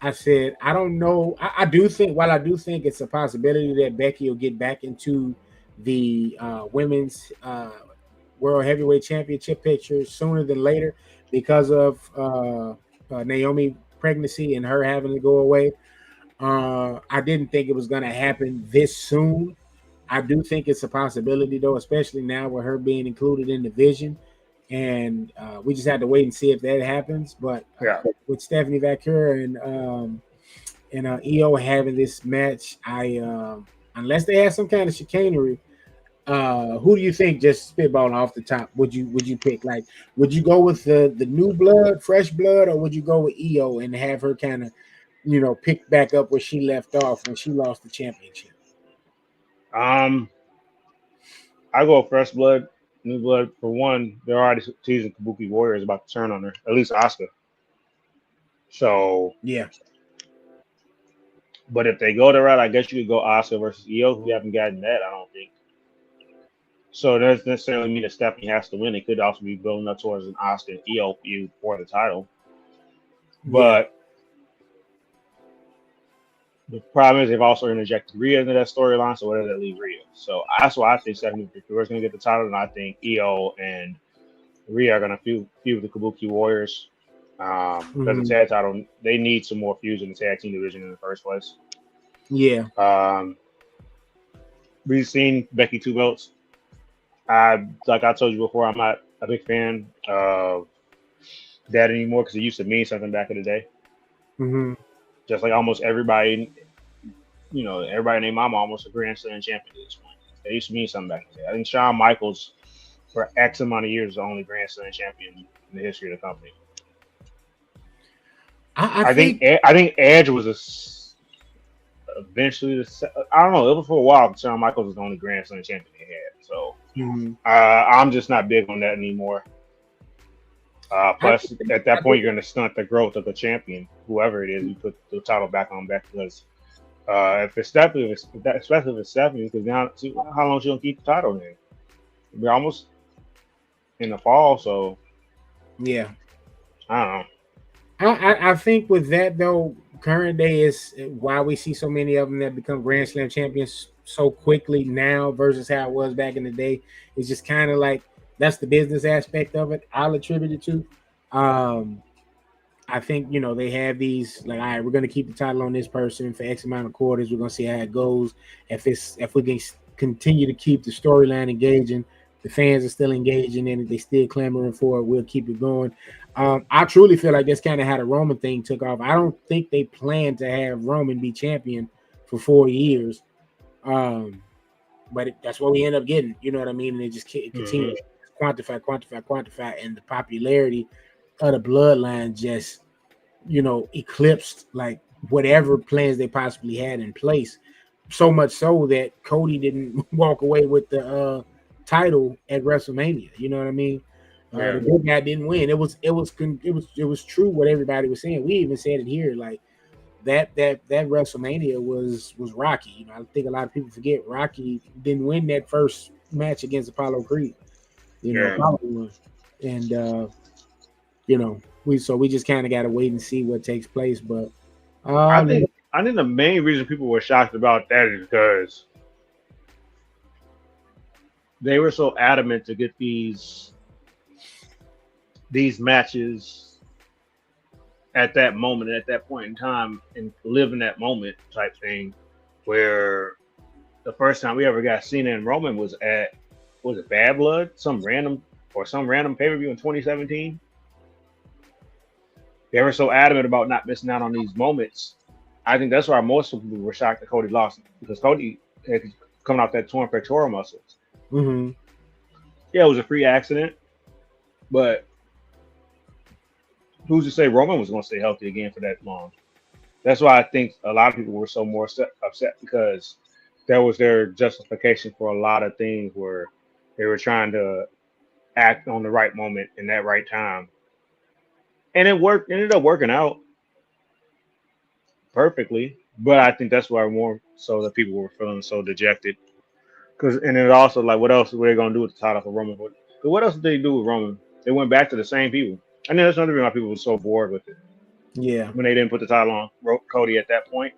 A: I said, I don't know. I do think it's a possibility that Becky will get back into the women's World Heavyweight Championship picture sooner than later because of Naomi pregnancy and her having to go away. I didn't think it was going to happen this soon. I do think it's a possibility, though, especially now with her being included in the Vision. And we just had to wait and see if that happens. But with Stephanie Vaquer and EO having this match, unless they have some kind of chicanery, who do you think, just spitballing off the top, would you pick? Like, would you go with the new blood, fresh blood, or would you go with EO and have her kind of, pick back up where she left off when she lost the championship?
C: I go fresh blood. New blood, for one, they're already teasing Kabuki Warrior is about to turn on her, at least Asuka. So,
A: yeah.
C: But if they go the route, I guess you could go Asuka versus EO. We haven't gotten that, I don't think. So that doesn't necessarily mean that Stephanie has to win. It could also be building up towards an Austin EO feud for the title.
A: Yeah.
C: But the problem is they've also interjected Rhea into that storyline. So where does that leave Rhea? So that's why I think Stephanie McMahon is going to get the title, and I think EO and Rhea are going to feud with the Kabuki Warriors. Because the tag title, they need some more feuds in the tag team division in the first place.
A: Yeah.
C: We've seen Becky Two Belts. Like I told you before, I'm not a big fan of that anymore because it used to mean something back in the day.
A: Mm-hmm.
C: Just like almost everybody, everybody named Mama almost a Grand Slam champion at this point. It used to mean something back in the day. I think Shawn Michaels, for X amount of years, is the only Grand Slam champion in the history of the company. I think Edge was eventually I don't know. It was for a while. Shawn Michaels was the only Grand Slam champion they had. So I'm just not big on that anymore. Plus, at that point, you're going to stunt the growth of the champion, whoever it is. You put the title back on back because if it's Stephanie, especially if it's Stephanie, because now how long she gonna keep the title then? We're almost in the fall, so
A: yeah.
C: I don't know.
A: I think with that though, current day is why we see so many of them that become Grand Slam champions so quickly now versus how it was back in the day. It's just kind of like that's the business aspect of it. I'll attribute it to. I think they have these like, all right, we're going to keep the title on this person for X amount of quarters. We're going to see how it goes. If we can continue to keep the storyline engaging, the fans are still engaging in it, they still clamoring for it, we'll keep it going. I truly feel like that's kind of how the Roman thing took off. I don't think they plan to have Roman be champion for 4 years, but that's what we end up getting. You know what I mean? And it just continues to quantify, and the popularity of the bloodline just eclipsed like whatever plans they possibly had in place. So much so that Cody didn't walk away with the title at WrestleMania. You know what I mean? The good guy didn't win. It was true what everybody was saying. We even said it here, like that WrestleMania was Rocky. I think a lot of people forget Rocky didn't win that first match against Apollo Creed. Apollo won. And we just kind of got to wait and see what takes place. But
C: I think the main reason people were shocked about that is because they were so adamant to get these matches at that moment, at that point in time, and live in that moment type thing, where the first time we ever got Cena and Roman was it Bad Blood, some random pay-per-view in 2017. They were so adamant about not missing out on these moments. I think that's why most people were shocked that Cody lost, because Cody had coming off that torn pectoral muscles.
A: Mm-hmm.
C: Yeah, it was a free accident, but who's to say Roman was going to stay healthy again for that long? That's why I think a lot of people were so more upset, because that was their justification for a lot of things where they were trying to act on the right moment in that right time. And it worked. It ended up working out perfectly. But I think that's why more so that people were feeling so dejected. And it also, like, what else were they going to do with the title for Roman? But what else did they do with Roman? They went back to the same people. I think that's another reason why people were so bored with it.
A: Yeah.
C: When they didn't put the title on Cody at that point.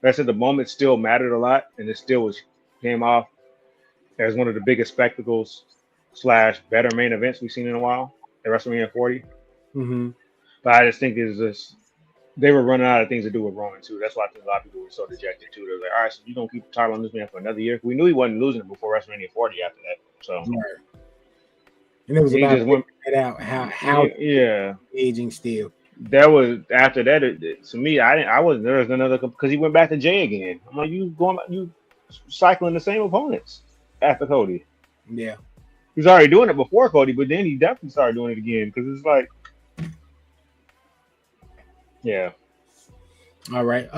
C: Like I said, the moment still mattered a lot, and it still came off as one of the biggest spectacles / better main events we've seen in a while at WrestleMania 40.
A: Mm-hmm.
C: But I just think they were running out of things to do with Roman too. That's why I think a lot of people were so dejected too. They're like, all right, so you're gonna keep the title on this man for another year? We knew he wasn't losing it before WrestleMania 40 after that. So
A: and it was about figuring it out how aging still.
C: That was after that. To me, I wasn't there. Was another, because he went back to Jay again. I'm like, you cycling the same opponents after Cody.
A: Yeah,
C: he was already doing it before Cody, but then he definitely started doing it again, because it's like, yeah.
A: All right.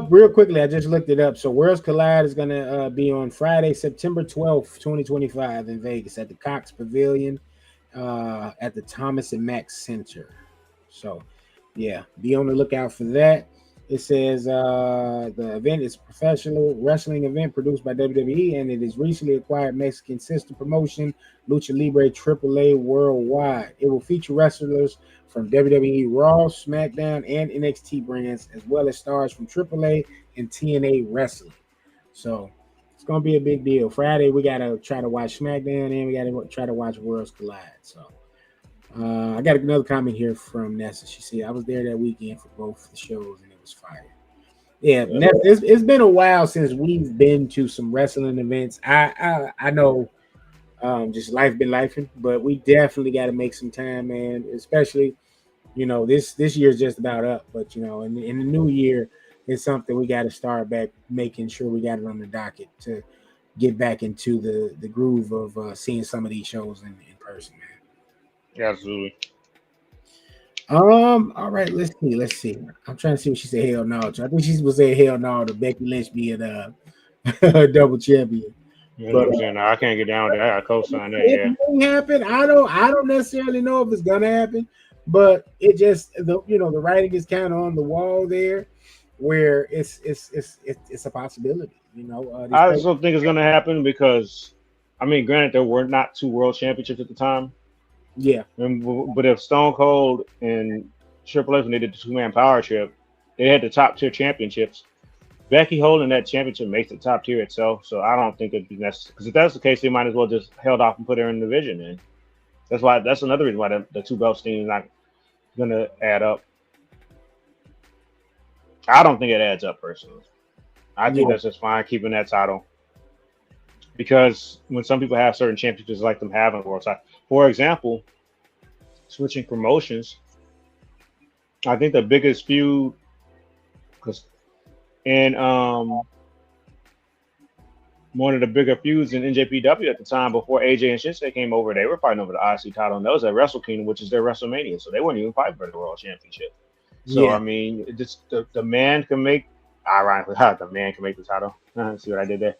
A: Real quickly, I just looked it up. So Worlds Collide is gonna be on Friday, September 12th, 2025 in Vegas at the Cox Pavilion, at the Thomas and Mack Center. So yeah, be on the lookout for that. It says the event is a professional wrestling event produced by WWE, and it is recently acquired Mexican sister promotion Lucha Libre AAA Worldwide. It will feature wrestlers from WWE Raw, SmackDown, and NXT brands, as well as stars from AAA and TNA Wrestling. So it's gonna be a big deal. Friday we gotta try to watch SmackDown, and we gotta try to watch Worlds Collide. So I got another comment here from Nessa. She said I was there that weekend for both the shows, and it was fire. Yeah, Nessa, it's been a while since we've been to some wrestling events. I know, just life been lifing, but we definitely got to make some time, man. Especially, this year's just about up, but in the new year, it's something we got to start back making sure we got it on the docket to get back into the groove of seeing some of these shows in person, man.
C: Yeah, absolutely.
A: All right, let's see. I'm trying to see what she said. Hell no. I think she was saying hell no to Becky Lynch being a double champion. But
C: I can't get down with that. I co-sign that.
A: it may happen. I don't necessarily know if it's gonna happen, but it just the writing is kind of on the wall there, where it's a possibility.
C: I just don't think it's gonna happen because, I mean, granted, there were not 2 world championships at the time.
A: Yeah.
C: But if Stone Cold and Triple H, when they did the 2-man power trip, they had the top tier championships. Becky holding that championship makes it top tier itself. So I don't think it'd be necessary. Because if that's the case, they might as well just held off and put her in the division. And that's another reason why the 2 belt thing is not going to add up. I don't think it adds up personally. I think that's just fine keeping that title. Because when some people have certain championships, like them having world title. For example, switching promotions, I think the biggest feud, because one of the bigger feuds in NJPW at the time before AJ and Shinsuke came over, they were fighting over the IC title, and that was at Wrestle Kingdom, which is their WrestleMania, so they weren't even fighting for the World Championship. So I mean, the man can make, ironically, the man can make the title. See what I did there?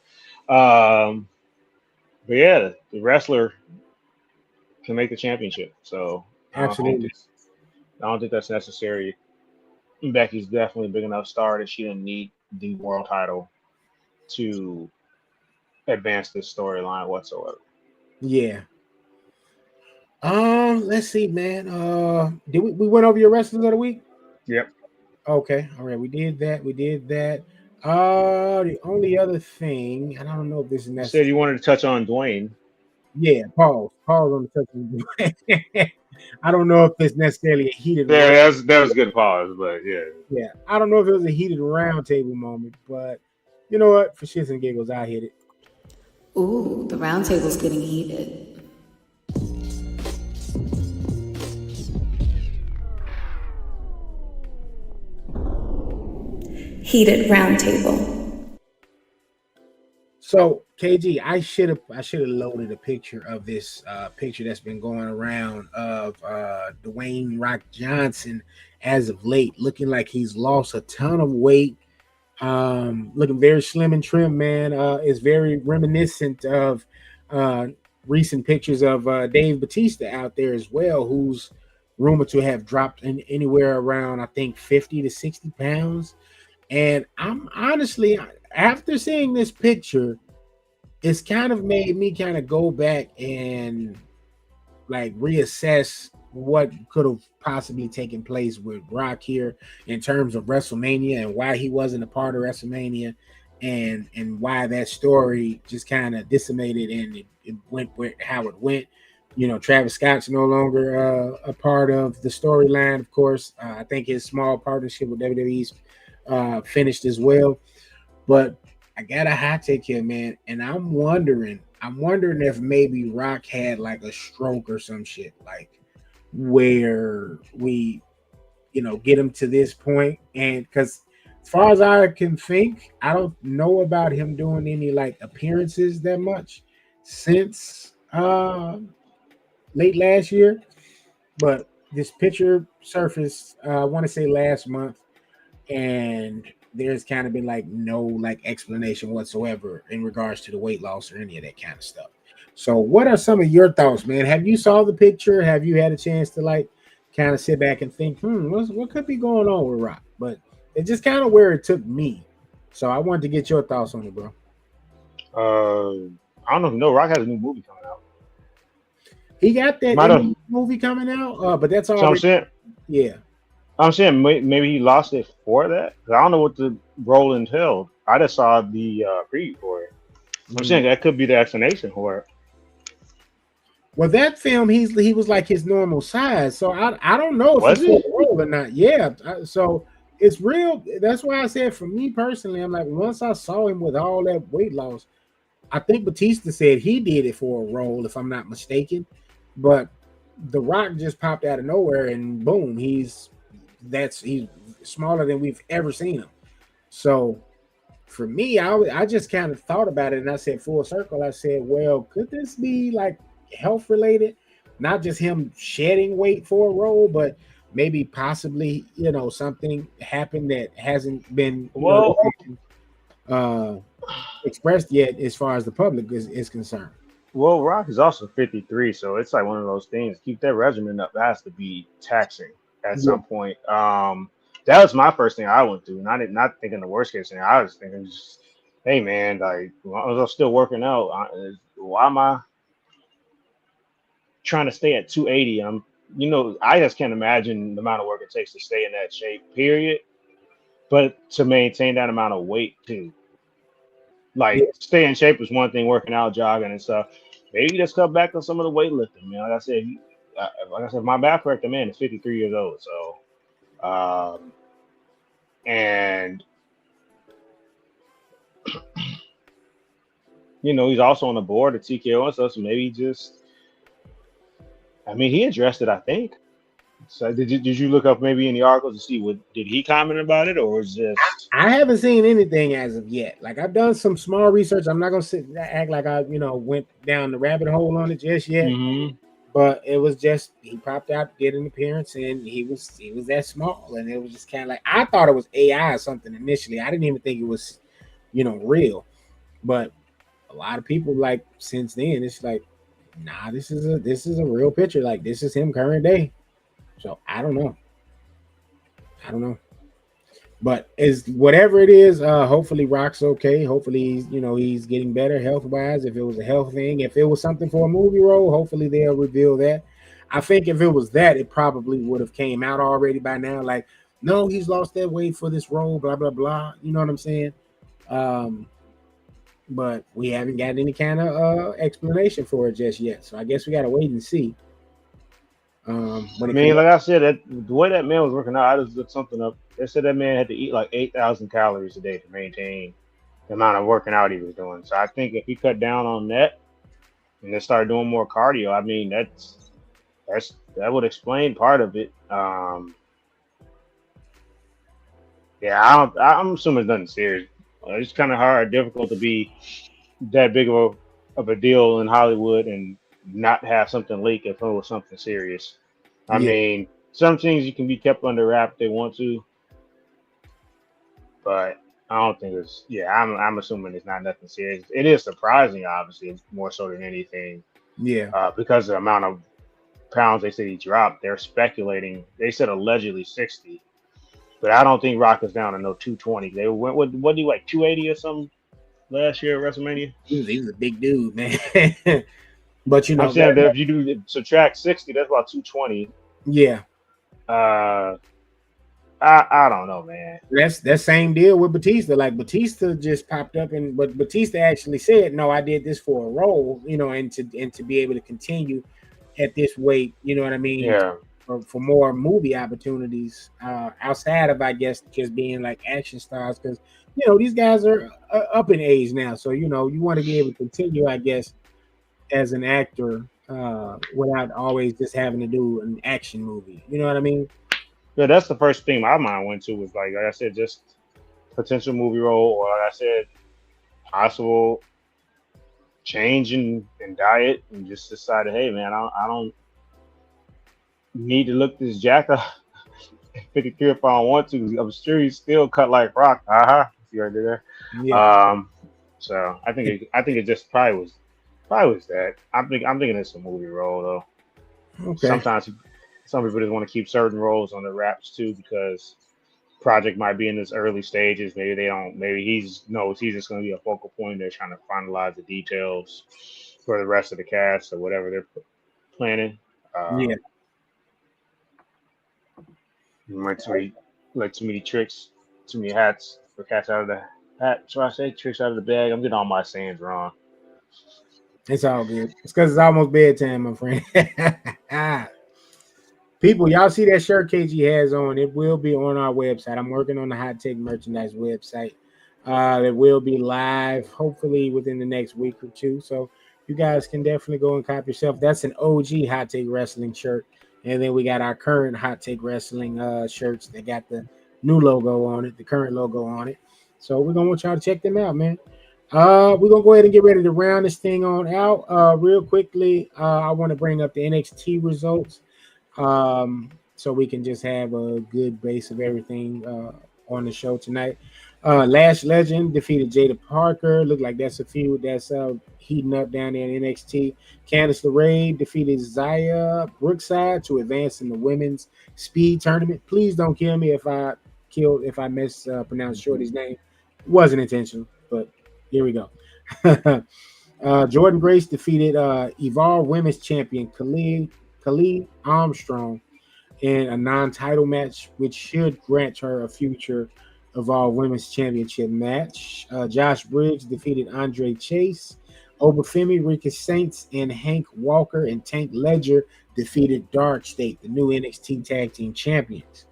C: But yeah, the wrestler can make the championship. So
A: absolutely,
C: I don't think that's necessary. Becky's definitely a big enough star that she didn't need the world title to advance this storyline whatsoever.
A: Yeah. Let's see, man. Did we went over your wrestlers of the week?
C: Yep.
A: Okay. All right. We did that. The only other thing, and I don't know if this is necessary.
C: You said you wanted to touch on Dwayne.
A: Yeah, pause on the touch on Dwayne. I don't know if it's necessarily a heated.
C: Yeah, that was a good pause, but yeah.
A: Yeah, I don't know if it was a heated roundtable moment, but you know what? For shits and giggles, I hit it.
B: Ooh, the roundtable's getting heated. Heated roundtable.
A: So KG, I should have loaded a picture of this picture that's been going around of Dwayne Rock Johnson as of late, looking like he's lost a ton of weight, looking very slim and trim, man. Is very reminiscent of recent pictures of Dave Bautista out there as well, who's rumored to have dropped anywhere around, I think, 50 to 60 pounds. And I'm honestly, after seeing this picture, it's kind of made me kind of go back and like reassess what could have possibly taken place with Rock here in terms of WrestleMania and why he wasn't a part of WrestleMania and why that story just kind of decimated and it went how it went. Travis Scott's no longer a part of the storyline, of course. I think his small partnership with WWE's finished as well, but I got a hot take here, man, and I'm wondering if maybe Rock had like a stroke or some shit, like where we, get him to this point, and because as far as I can think, I don't know about him doing any like appearances that much since late last year, but this picture surfaced, I want to say last month. And there's kind of been like no like explanation whatsoever in regards to the weight loss or any of that kind of stuff. So what are some of your thoughts, man? Have you saw the picture? Have you had a chance to like kind of sit back and think, what could be going on with Rock? But It's just kind of where it took me. So I wanted to get your thoughts on it, bro.
C: I don't know if you know, Rock has a new movie coming out.
A: He got that
C: Might have.
A: indie movie coming out, but that's
C: So I'm
A: already
C: saying,
A: yeah.
C: maybe he lost it for that. 'Cause I don't know what the role entailed. I just saw the preview for it. I'm saying
A: Mm.
C: that could be the explanation for it.
A: Well, that film he was like his normal size, so I don't know if
C: Was
A: it's for
C: it?
A: the role or not. Yeah, so it's real. That's why I said for me personally, I'm like once I saw him with all that weight loss, I think Batista said he did it for a role, if I'm not mistaken. But The Rock just popped out of nowhere, and boom, he's smaller than we've ever seen him. So for me, I just kind of thought about it, and I said full circle. I said, well, could this be like health related? Not just him shedding weight for a role, but maybe possibly something happened that hasn't been
C: Well,
A: uh, expressed yet as far as the public is concerned.
C: Rock is also 53, so it's like one of those things. Keep that regimen up. It has to be taxing at
A: Yeah.
C: some point. That was my first thing I went through. Not thinking the worst case scenario. I was thinking, just, hey man, like as long as I'm still working out, why am I trying to stay at 280? I just can't imagine the amount of work it takes to stay in that shape. Period. But to maintain that amount of weight too.
A: Yeah.
C: Like stay in shape is one thing, working out, jogging and stuff. Maybe just cut back on some of the weightlifting, man. Like I said, my back corrector man is 53 years old. So, and he's also on the board of TKO and stuff. So maybe he addressed it, I think. So did you look up maybe in the articles to see what did he comment about it, or was just
A: I haven't seen anything as of yet. Like I've done some small research. I'm not gonna act like I went down the rabbit hole on it just yet.
C: mm-hmm.
A: But it was just he popped out, did an appearance, and he was that small, and it was just kind of like I thought it was AI or something initially. I didn't even think it was real. But a lot of people like since then it's like, nah, this is a real picture. Like this is him current day. So I don't know. I don't know. But is whatever it is, hopefully Rock's okay. Hopefully he's getting better health wise. If it was a health thing, if it was something for a movie role, hopefully they'll reveal that. I think if it was that, it probably would have came out already by now. Like, no, he's lost that weight for this role, blah blah blah. You know what I'm saying? Um, but we haven't got any kind of explanation for it just yet. So I guess we gotta wait and see. When
C: I
A: it comes,
C: mean, like I said, the way that man was working out, I just looked something up. They said that man had to eat like 8,000 calories a day to maintain the amount of working out he was doing. So I think if he cut down on that and then started doing more cardio, I mean that would explain part of it. Yeah, I'm assuming it's nothing serious. It's kind of difficult to be that big of a deal in Hollywood and not have something leak if it was something serious. I
A: yeah,
C: mean, some things you can be kept under wrap if they want to, but I don't think it's. Yeah, I'm assuming it's not nothing serious. It is surprising, obviously, more so than anything,
A: yeah.
C: because of the amount of pounds they said he dropped. They're speculating. They said allegedly 60, but I don't think Rock is down to no 220. They went what do you like 280 or something last year at WrestleMania?
A: He was a big dude, man. But
C: I'm saying that if you do subtract 60, that's about 220.
A: yeah.
C: Uh, I don't know, man.
A: That's that same deal with Batista. Like Batista just popped up, but Batista actually said, "No, I did this for a role, and to be able to continue at this weight, you know what I mean,
C: Yeah,
A: for more movie opportunities outside of, I guess, just being like action stars, because these guys are up in age now, so you want to be able to continue, I guess, as an actor without always just having to do an action movie. You know what I mean?
C: yeah. That's the first thing my mind went to was like I said, just potential movie role, or like I said, possible change in diet, and just decided, hey, man, I don't need to look this jacked up 53 if I don't want to. I'm sure he's still cut like Rock. See right there.
A: Yeah.
C: Um, so I think it just probably was that. I'm thinking it's a movie role though.
A: Okay.
C: Sometimes some people just want to keep certain roles on the wraps too because project might be in its early stages. Maybe they don't. Maybe he's just going to be a focal point. They're trying to finalize the details for the rest of the cast or whatever they're planning.
A: Yeah.
C: Too many tricks, too many hats for cats out of the hat. So I say tricks out of the bag. I'm getting all my sayings wrong.
A: It's all good. It's because it's almost bedtime, my friend. People, y'all see that shirt KG has on? It will be on our website. I'm working on the Hot Take merchandise website. It will be live, hopefully within the next week or two. So you guys can definitely go and copy yourself. That's an OG Hot Take Wrestling shirt. And then we got our current Hot Take Wrestling shirts that got the new logo on it, the current logo on it. So we're gonna want y'all to check them out, man. We're gonna go ahead and get ready to round this thing on out. Real quickly, I want to bring up the NXT results. So we can just have a good base of everything on the show tonight. Lash Legend defeated Jada Parker. Look like that's a feud that's heating up down there in NXT. Candice LeRae defeated Zaya Brookside to advance in the women's speed tournament. Please don't kill me if I mispronounce Shorty's name. It wasn't intentional, but here we go. Jordan Grace defeated Evolve Women's Champion Khalid Armstrong in a non-title match, which should grant her a future Evolve Women's Championship match. Josh Briggs defeated Andre Chase. Obafemi, Rika Saints, and Hank Walker and Tank Ledger defeated Dark State, the new NXT Tag Team Champions.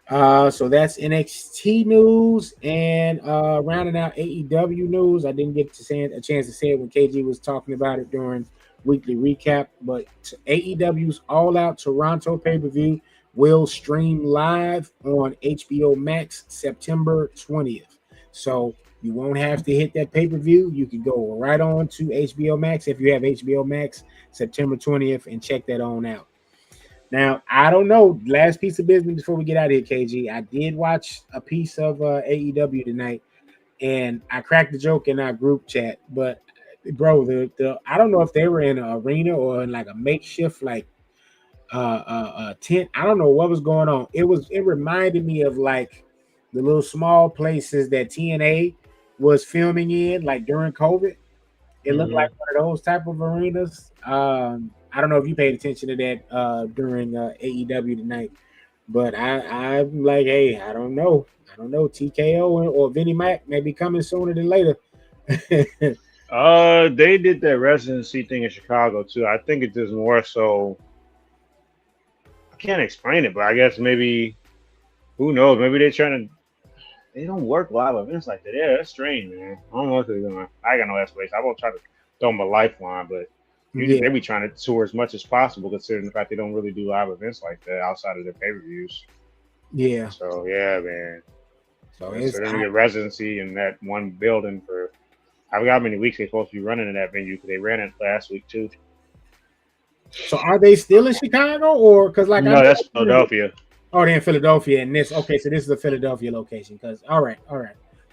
A: So that's NXT news, and rounding out AEW news. I didn't get a chance to say it when KG was talking about it during weekly recap, but AEW's All Out Toronto pay-per-view will stream live on HBO Max September 20th. So you won't have to hit that pay-per-view. You can go right on to HBO Max if you have HBO Max September 20th and check that on out. Now, I don't know. Last piece of business before we get out of here, KG. I did watch a piece of AEW tonight, and I cracked the joke in our group chat. But, bro, I don't know if they were in an arena or in like a makeshift like tent. I don't know what was going on. It reminded me of like the little small places that TNA was filming in, like during COVID. It looked like one of those type of arenas. I don't know if you paid attention to that during AEW tonight, but I'm like, hey, I don't know. TKO or Vinnie Mac may be coming sooner than later.
C: They did that residency thing in Chicago too. I think it is more so. I can't explain it, but I guess maybe, who knows? Maybe they're trying to. They don't work live events like that. Yeah, that's strange, man. I don't know what they're doing. I got no explanation. I won't try to throw them a lifeline, but usually they be trying to tour as much as possible, considering the fact they don't really do live events like that outside of their pay-per-views.
A: Yeah.
C: So yeah, man.
A: So
C: they're gonna get residency in that one building for. I forgot how many weeks they're supposed to be running in that venue because they ran it last week too.
A: So are they still in Chicago or because like
C: no, that's Philadelphia.
A: Oh, they're in Philadelphia, and this okay. So this is a Philadelphia location. Because all right,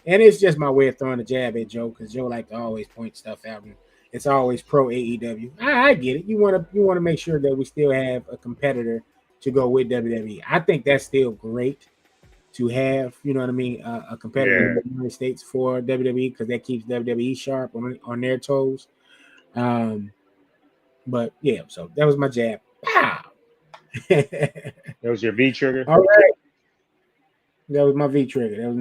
A: and it's just my way of throwing a jab at Joe because Joe like to always point stuff out, and it's always pro AEW. I get it. You want to make sure that we still have a competitor to go with WWE. I think that's still great to have. You know what I mean? A competitor in the United States for WWE because that keeps WWE sharp on their toes. But yeah, so that was my jab. Pow.
C: That was your V trigger.
A: All right. That was my V trigger.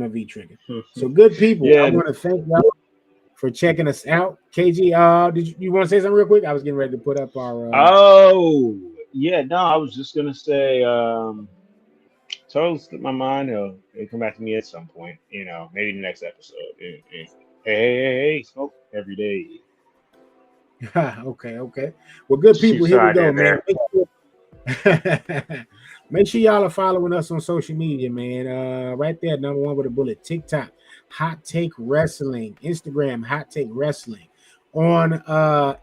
A: So good people. I want to thank y'all for checking us out. KG, did you want to say something real quick? I was getting ready to put up our.
C: I was just gonna say. Totally slipped my mind. He'll come back to me at some point. You know, maybe the next episode. Hey, smoke every day.
A: Okay. Well, good people. Here we go, man. Make sure y'all are following us on social media, man. Right there, number one with a bullet. TikTok, Hot Take Wrestling. Instagram, Hot Take Wrestling. On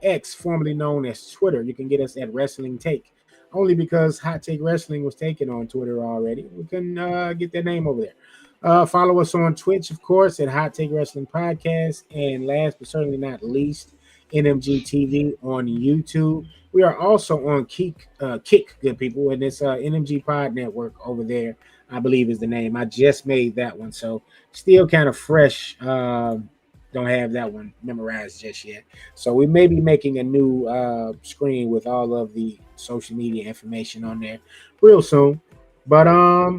A: X, formerly known as Twitter, you can get us at Wrestling Take. Only because Hot Take Wrestling was taken on Twitter already. We couldn't get that name over there. Follow us on Twitch, of course, at Hot Take Wrestling Podcast. And last but certainly not least, NMG TV on YouTube. We are also on Kick, good people, and it's NMG Pod Network over there. I believe is the name. I just made that one, so still kind of fresh. Don't have that one memorized just yet. So we may be making a new screen with all of the social media information on there real soon. But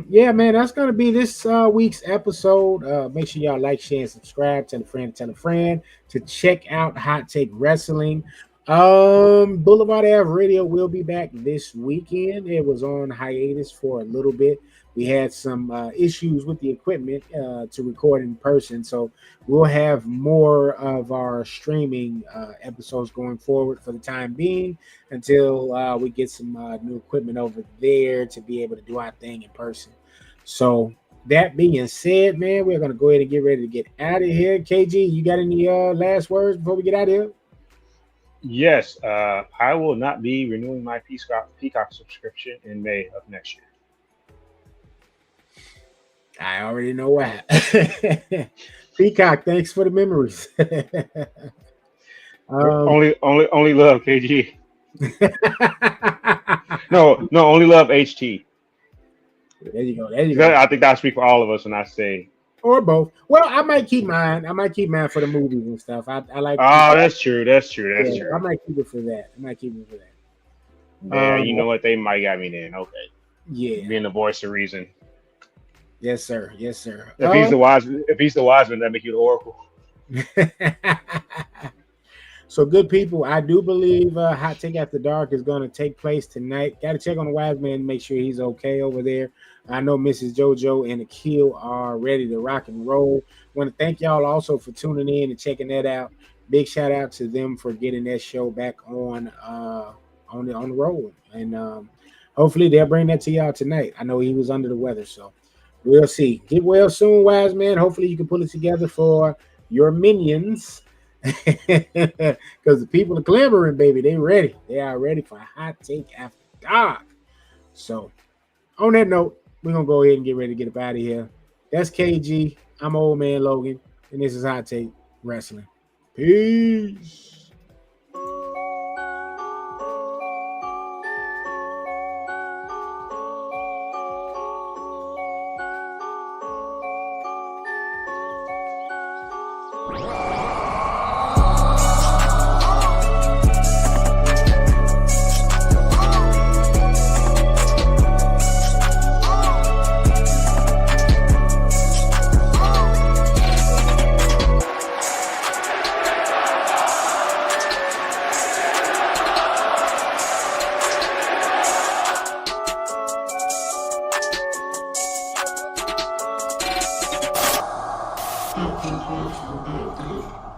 A: yeah, man, that's gonna be this week's episode. Make sure y'all like, share, and subscribe. Tell a friend to check out Hot Take Wrestling. Boulevard Ave Radio will be back this weekend. It was on hiatus for a little bit. We had some issues with the equipment to record in person, so we'll have more of our streaming episodes going forward for the time being until we get some new equipment over there to be able to do our thing in person. So that being said, man, we're gonna go ahead and get ready to get out of here. KG, you got any last words before we get out of here?
C: Yes, I will not be renewing my Peacock subscription in May of next year.
A: I already know why. Peacock, thanks for the memories.
C: Only love KG. No, only love HT.
A: There you go.
C: I think I speak for all of us when I say,
A: or both. Well, I might keep mine. For the movies and stuff. I like.
C: Oh, that's true.
A: I might keep it for that.
C: Yeah, you know what? They might got me then. Okay.
A: Yeah.
C: Being the voice of reason.
A: Yes, sir.
C: If he's the wise man, that make you the oracle.
A: So, good people, I do believe Hot Take After Dark is going to take place tonight. Got to check on the wise man and make sure he's okay over there. I know Mrs. JoJo and Akil are ready to rock and roll. Want to thank y'all also for tuning in and checking that out. Big shout out to them for getting that show back on the road, and hopefully they'll bring that to y'all tonight. I know he was under the weather, so we'll see. Get well soon, wise man. Hopefully you can pull it together for your minions. Because the people are clamoring, baby. They ready. They are ready for a Hot Take After Dark. So, on that note, we're going to go ahead and get ready to get up out of here. That's KG. I'm Old Man Logan. And this is Hot Take Wrestling. Peace.
D: Hot Take Wrestling.